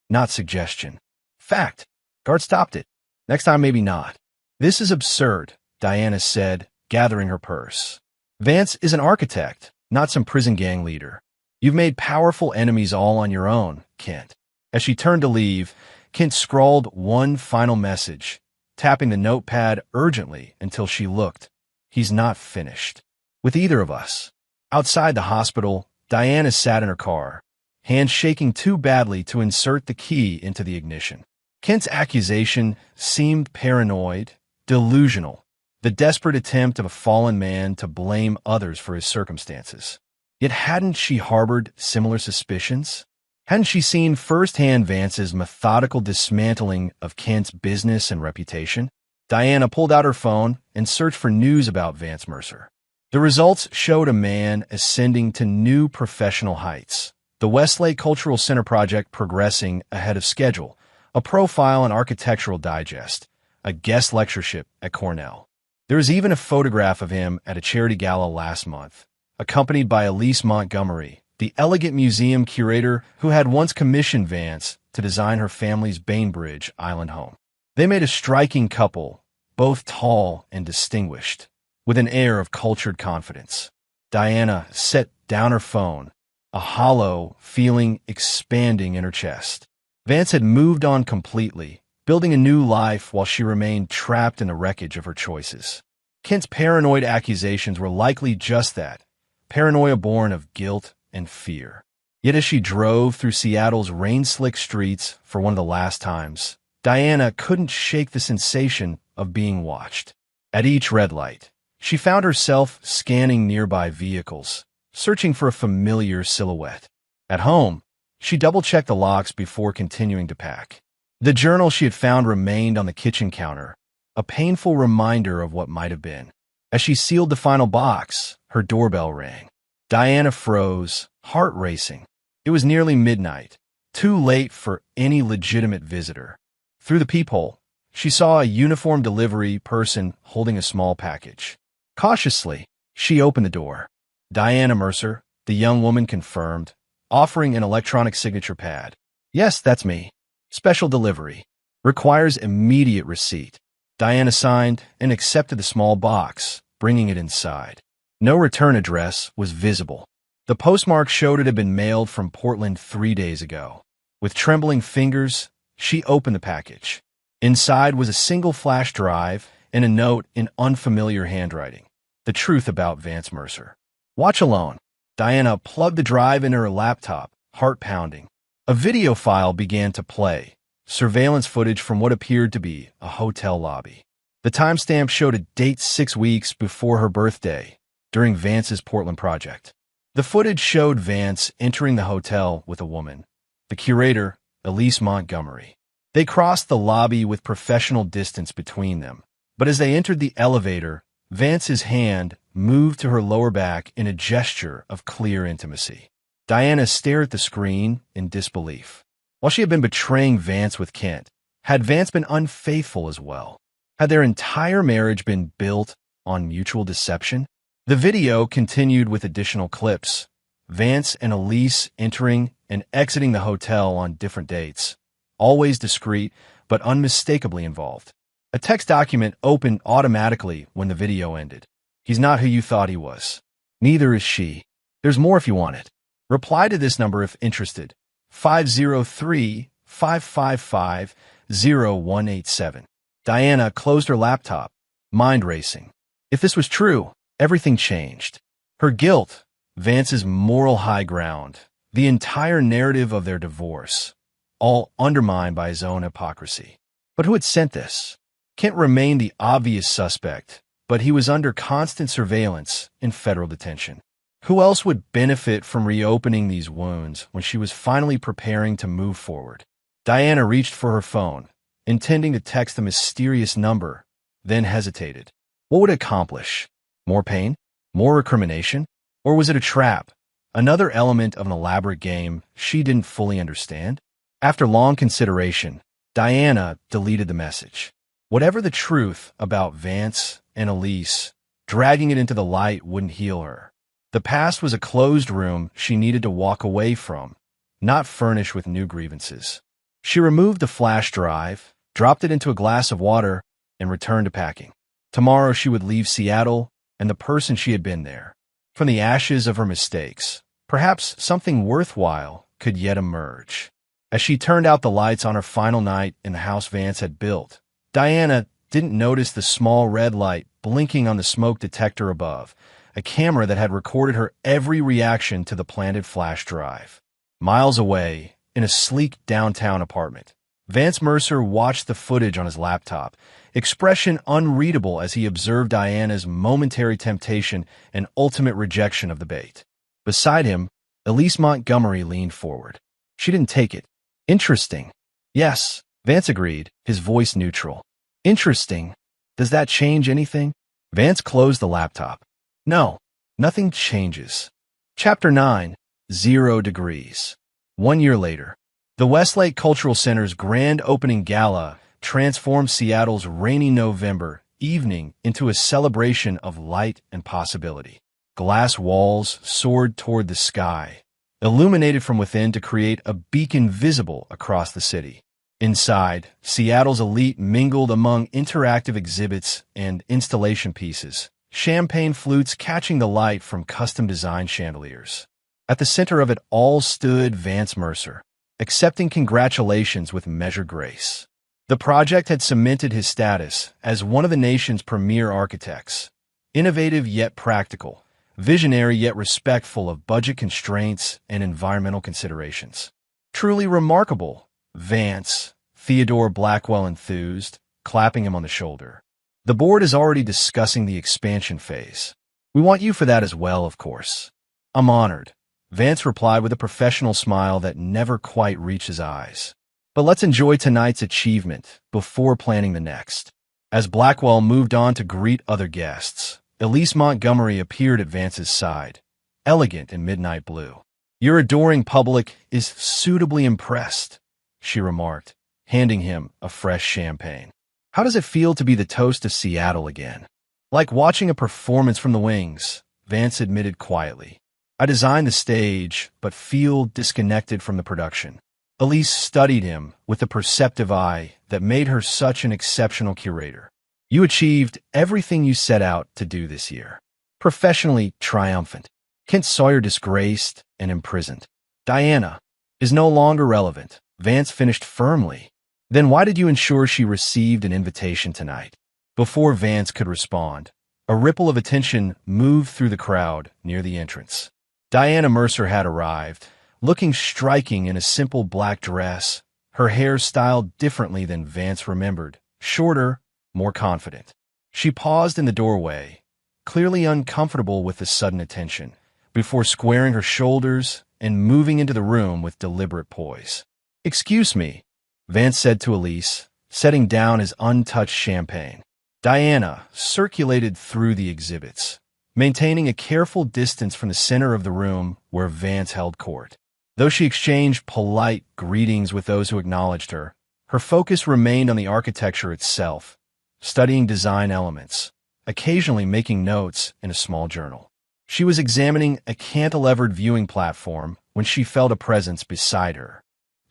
Speaker 1: "Not suggestion. Fact. Guard stopped it. Next time maybe not." "This is absurd," Diana said, gathering her purse. "Vance is an architect, not some prison gang leader. You've made powerful enemies all on your own, Kent." As she turned to leave, Kent scrawled one final message, tapping the notepad urgently until she looked. "He's not finished with either of us." Outside the hospital, Diana sat in her car, hands shaking too badly to insert the key into the ignition. Kent's accusation seemed paranoid, delusional, the desperate attempt of a fallen man to blame others for his circumstances. Yet hadn't she harbored similar suspicions? Hadn't she seen firsthand Vance's methodical dismantling of Kent's business and reputation? Diana pulled out her phone and searched for news about Vance Mercer. The results showed a man ascending to new professional heights. The Westlake Cultural Center project progressing ahead of schedule, a profile in Architectural Digest, a guest lectureship at Cornell. There is even a photograph of him at a charity gala last month, accompanied by Elise Montgomery, the elegant museum curator who had once commissioned Vance to design her family's Bainbridge Island home. They made a striking couple, both tall and distinguished, with an air of cultured confidence. Diana set down her phone, a hollow feeling expanding in her chest. Vance had moved on completely, building a new life while she remained trapped in the wreckage of her choices. Kent's paranoid accusations were likely just that, paranoia born of guilt and fear. Yet as she drove through Seattle's rain-slick streets for one of the last times, Diana couldn't shake the sensation of being watched. At each red light, she found herself scanning nearby vehicles, searching for a familiar silhouette. At home, she double-checked the locks before continuing to pack. The journal she had found remained on the kitchen counter, a painful reminder of what might have been. As she sealed the final box, her doorbell rang. Diana froze, heart racing. It was nearly midnight, too late for any legitimate visitor. Through the peephole, she saw a uniformed delivery person holding a small package. Cautiously, she opened the door. Diana Mercer, the young woman confirmed, offering an electronic signature pad. Yes, that's me. Special delivery. Requires immediate receipt. Diana signed and accepted the small box, bringing it inside. No return address was visible. The postmark showed it had been mailed from Portland 3 days ago. With trembling fingers, she opened the package. Inside was a single flash drive and a note in unfamiliar handwriting. The truth about Vance Mercer. Watch alone. Diana plugged the drive into her laptop, heart pounding. A video file began to play, surveillance footage from what appeared to be a hotel lobby. The timestamp showed a date 6 weeks before her birthday, during Vance's Portland project. The footage showed Vance entering the hotel with a woman, the curator, Elise Montgomery. They crossed the lobby with professional distance between them, but as they entered the elevator, Vance's hand moved to her lower back in a gesture of clear intimacy. Diana stared at the screen in disbelief. While she had been betraying Vance with Kent, had Vance been unfaithful as well? Had their entire marriage been built on mutual deception? The video continued with additional clips. Vance and Elise entering and exiting the hotel on different dates, always discreet but unmistakably involved. A text document opened automatically when the video ended. He's not who you thought he was. Neither is she. There's more if you want it. Reply to this number if interested. 503-555-0187. Diana closed her laptop, mind racing. If this was true, everything changed. Her guilt, Vance's moral high ground, the entire narrative of their divorce, all undermined by his own hypocrisy. But who had sent this? Kent remained the obvious suspect, but he was under constant surveillance in federal detention. Who else would benefit from reopening these wounds when she was finally preparing to move forward? Diana reached for her phone, intending to text the mysterious number, then hesitated. What would it accomplish? More pain? More recrimination? Or was it a trap? Another element of an elaborate game she didn't fully understand? After long consideration, Diana deleted the message. Whatever the truth about Vance and Elise, dragging it into the light wouldn't heal her. The past was a closed room she needed to walk away from, not furnish with new grievances. She removed the flash drive, dropped it into a glass of water, and returned to packing. Tomorrow she would leave Seattle and the person she had been there. From the ashes of her mistakes, perhaps something worthwhile could yet emerge. As she turned out the lights on her final night in the house Vance had built, Diana didn't notice the small red light blinking on the smoke detector above, a camera that had recorded her every reaction to the planted flash drive. Miles away, in a sleek downtown apartment, Vance Mercer watched the footage on his laptop, expression unreadable as he observed Diana's momentary temptation and ultimate rejection of the bait. Beside him, Elise Montgomery leaned forward. She didn't take it. Interesting. Yes, Vance agreed, his voice neutral. Interesting. Does that change anything? Vance closed the laptop. No, nothing changes. Chapter 9, 0 Degrees. 1 year later, the Westlake Cultural Center's grand opening gala transformed Seattle's rainy November evening into a celebration of light and possibility. Glass walls soared toward the sky, illuminated from within to create a beacon visible across the city. Inside, Seattle's elite mingled among interactive exhibits and installation pieces, champagne flutes catching the light from custom-designed chandeliers. At the center of it all stood Vance Mercer, accepting congratulations with measured grace. The project had cemented his status as one of the nation's premier architects, innovative yet practical, visionary yet respectful of budget constraints and environmental considerations. Truly remarkable, Vance, Theodore Blackwell enthused, clapping him on the shoulder. The board is already discussing the expansion phase. We want you for that as well, of course. I'm honored, Vance replied with a professional smile that never quite reached his eyes. But let's enjoy tonight's achievement before planning the next. As Blackwell moved on to greet other guests, Elise Montgomery appeared at Vance's side, elegant in midnight blue. Your adoring public is suitably impressed, she remarked, handing him a fresh champagne. How does it feel to be the toast of Seattle again? Like watching a performance from the wings, Vance admitted quietly. I designed the stage, but feel disconnected from the production. Elise studied him with a perceptive eye that made her such an exceptional curator. You achieved everything you set out to do this year. Professionally triumphant. Kent Sawyer disgraced and imprisoned. Diana is no longer relevant. Vance finished firmly. Then why did you ensure she received an invitation tonight? Before Vance could respond, a ripple of attention moved through the crowd near the entrance. Diana Mercer had arrived, looking striking in a simple black dress, her hair styled differently than Vance remembered, shorter, more confident. She paused in the doorway, clearly uncomfortable with the sudden attention, before squaring her shoulders and moving into the room with deliberate poise. "Excuse me," Vance said to Elise, setting down his untouched champagne. Diana circulated through the exhibits, maintaining a careful distance from the center of the room where Vance held court. Though she exchanged polite greetings with those who acknowledged her, her focus remained on the architecture itself, studying design elements, occasionally making notes in a small journal. She was examining a cantilevered viewing platform when she felt a presence beside her.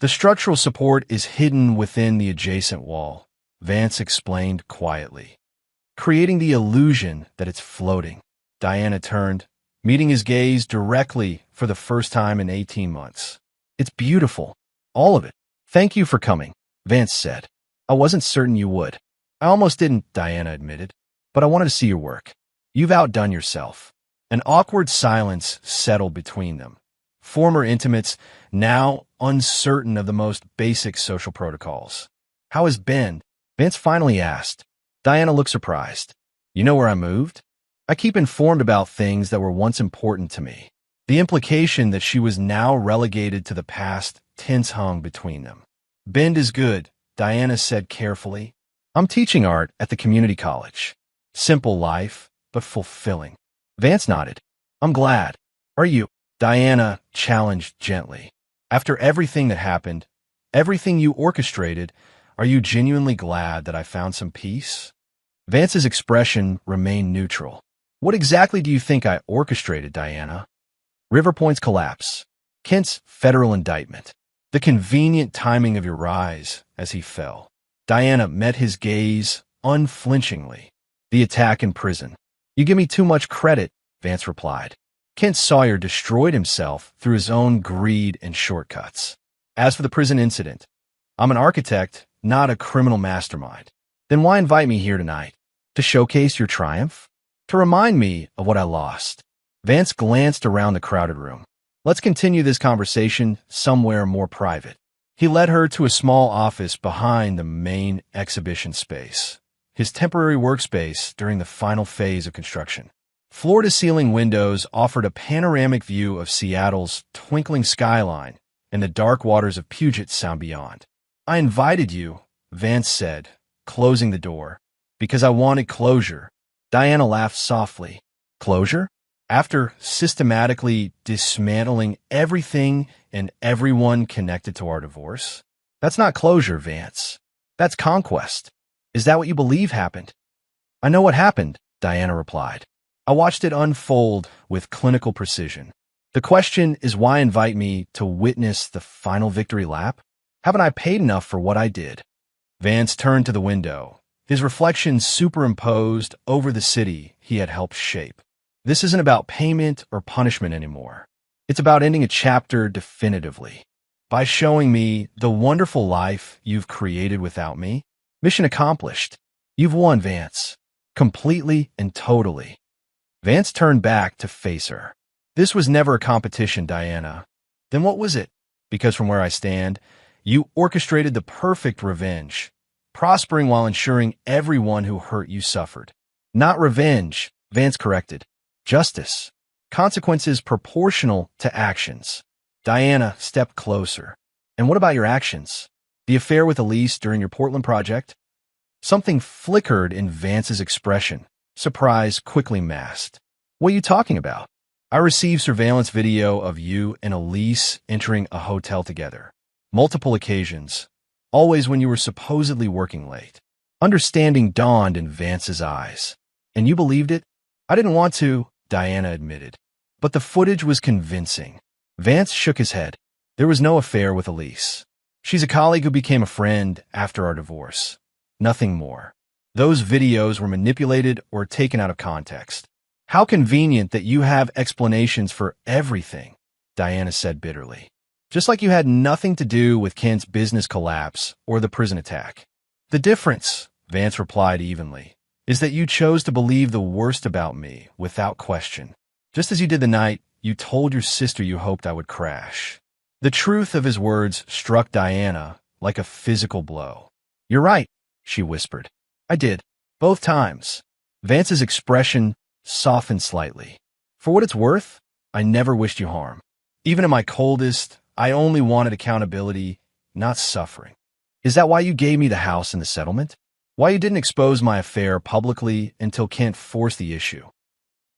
Speaker 1: The structural support is hidden within the adjacent wall, Vance explained quietly, creating the illusion that it's floating. Diana turned, meeting his gaze directly for the first time in 18 months. "It's beautiful. All of it. Thank you for coming," Vance said. "I wasn't certain you would." "I almost didn't," Diana admitted, "but I wanted to see your work. You've outdone yourself." An awkward silence settled between them. Former intimates, now uncertain of the most basic social protocols. "How has Ben?" Vance finally asked. Diana looked surprised. "You know where I moved? I keep informed about things that were once important to me." The implication that she was now relegated to the past tense hung between them. "Ben is good," Diana said carefully. "I'm teaching art at the community college. Simple life, but fulfilling." Vance nodded. "I'm glad. Are you?" Diana challenged gently. "After everything that happened, everything you orchestrated, are you genuinely glad that I found some peace?" Vance's expression remained neutral. "What exactly do you think I orchestrated, Diana?" River Point's collapse. Kent's federal indictment. The convenient timing of your rise as he fell. Diana met his gaze unflinchingly. The attack in prison. "You give me too much credit," Vance replied. Kent Sawyer destroyed himself through his own greed and shortcuts. As for the prison incident, I'm an architect, not a criminal mastermind. Then why invite me here tonight? To showcase your triumph? To remind me of what I lost? Vance glanced around the crowded room. "Let's continue this conversation somewhere more private." He led her to a small office behind the main exhibition space, his temporary workspace during the final phase of construction. Floor-to-ceiling windows offered a panoramic view of Seattle's twinkling skyline and the dark waters of Puget Sound beyond. "I invited you," Vance said, closing the door, "because I wanted closure." Diana laughed softly. "Closure? After systematically dismantling everything and everyone connected to our divorce? That's not closure, Vance. That's conquest. Is that what you believe happened?" "I know what happened," Diana replied. "I watched it unfold with clinical precision. The question is, why invite me to witness the final victory lap? Haven't I paid enough for what I did?" Vance turned to the window, his reflection superimposed over the city he had helped shape. "This isn't about payment or punishment anymore. It's about ending a chapter definitively. By showing me the wonderful life you've created without me. Mission accomplished. You've won, Vance. Completely and totally. Vance turned back to face her. This was never a competition, Diana. Then what was it? Because from where I stand, you orchestrated the perfect revenge, prospering while ensuring everyone who hurt you suffered. Not revenge, Vance corrected. Justice. Consequences proportional to actions. Diana stepped closer. And what about your actions? The affair with Elise during your Portland project? Something flickered in Vance's expression. Surprise quickly masked. What are you talking about? I received surveillance video of you and Elise entering a hotel together. Multiple occasions. Always when you were supposedly working late. Understanding dawned in Vance's eyes. And you believed it? I didn't want to, Diana admitted. But the footage was convincing. Vance shook his head. There was no affair with Elise. She's a colleague who became a friend after our divorce. Nothing more. Those videos were manipulated or taken out of context. How convenient that you have explanations for everything, Diana said bitterly. Just like you had nothing to do with Kent's business collapse or the prison attack. The difference, Vance replied evenly, is that you chose to believe the worst about me without question. Just as you did the night you told your sister you hoped I would crash. The truth of his words struck Diana like a physical blow. You're right, she whispered. I did. Both times. Vance's expression softened slightly. For what it's worth, I never wished you harm. Even at my coldest, I only wanted accountability, not suffering. Is that why you gave me the house in the settlement? Why you didn't expose my affair publicly until Kent forced the issue?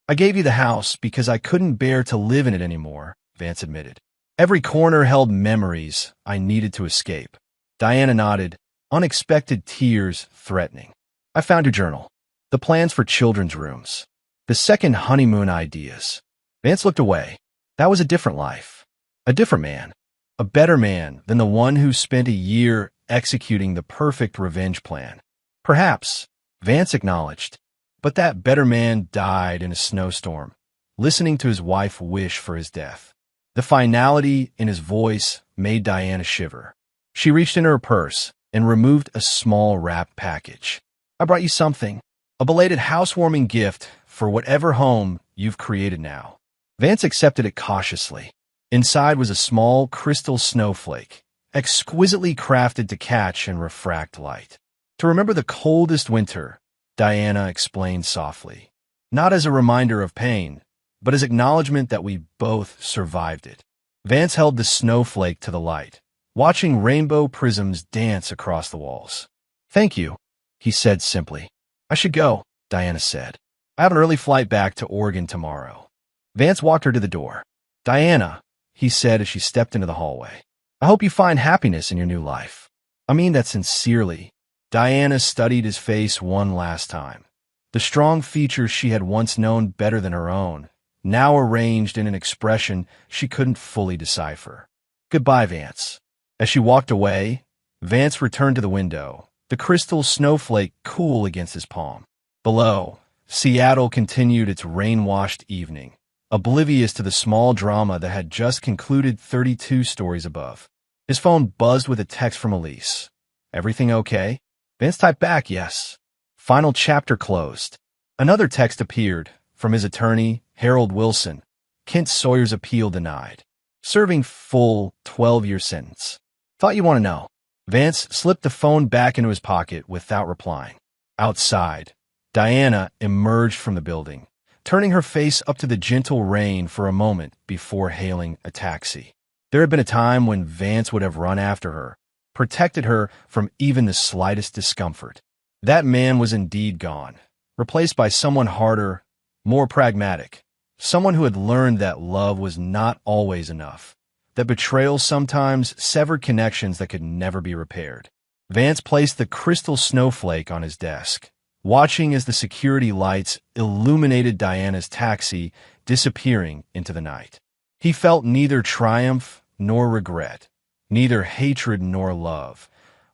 Speaker 1: I gave you the house because I couldn't bear to live in it anymore, Vance admitted. Every corner held memories I needed to escape. Diana nodded, unexpected tears threatening. I found your journal. The plans for children's rooms. The second honeymoon ideas. Vance looked away. That was a different life. A different man. A better man than the one who spent a year executing the perfect revenge plan. Perhaps, Vance acknowledged. But that better man died in a snowstorm, listening to his wife wish for his death. The finality in his voice made Diana shiver. She reached into her purse and removed a small wrapped package. I brought you something. A belated housewarming gift for whatever home you've created now. Vance accepted it cautiously. Inside was a small crystal snowflake, exquisitely crafted to catch and refract light. To remember the coldest winter, Diana explained softly. Not as a reminder of pain, but as acknowledgement that we both survived it. Vance held the snowflake to the light, watching rainbow prisms dance across the walls. Thank you, he said simply. I should go, Diana said. I have an early flight back to Oregon tomorrow. Vance walked her to the door. Diana, he said as she stepped into the hallway. I hope you find happiness in your new life. I mean that sincerely. Diana studied his face one last time. The strong features she had once known better than her own, now arranged in an expression she couldn't fully decipher. Goodbye, Vance. As she walked away, Vance returned to the window, the crystal snowflake cool against his palm. Below, Seattle continued its rain-washed evening, oblivious to the small drama that had just concluded 32 stories above. His phone buzzed with a text from Elise. Everything okay? Vance typed back, yes. Final chapter closed. Another text appeared from his attorney, Harold Wilson. Kent Sawyer's appeal denied. Serving full 12-year sentence. Thought you want to know. Vance slipped the phone back into his pocket without replying. Outside, Diana emerged from the building, turning her face up to the gentle rain for a moment before hailing a taxi. There had been a time when Vance would have run after her, protected her from even the slightest discomfort. That man was indeed gone, replaced by someone harder, more pragmatic, someone who had learned that love was not always enough, that betrayal sometimes severed connections that could never be repaired. Vance placed the crystal snowflake on his desk, watching as the security lights illuminated Diana's taxi disappearing into the night. He felt neither triumph nor regret, neither hatred nor love,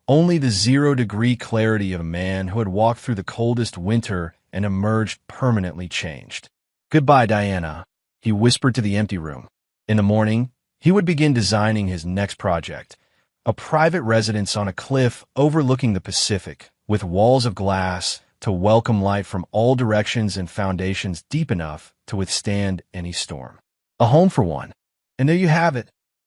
Speaker 1: only the 0-degree clarity of a man who had walked through the coldest winter and emerged permanently changed. Goodbye, Diana, he whispered to the empty room. In the morning, he would begin designing his next project, a private residence on a cliff overlooking the Pacific, with walls of glass to welcome light from all directions and foundations deep enough to withstand any storm. A home for one. And there you have it,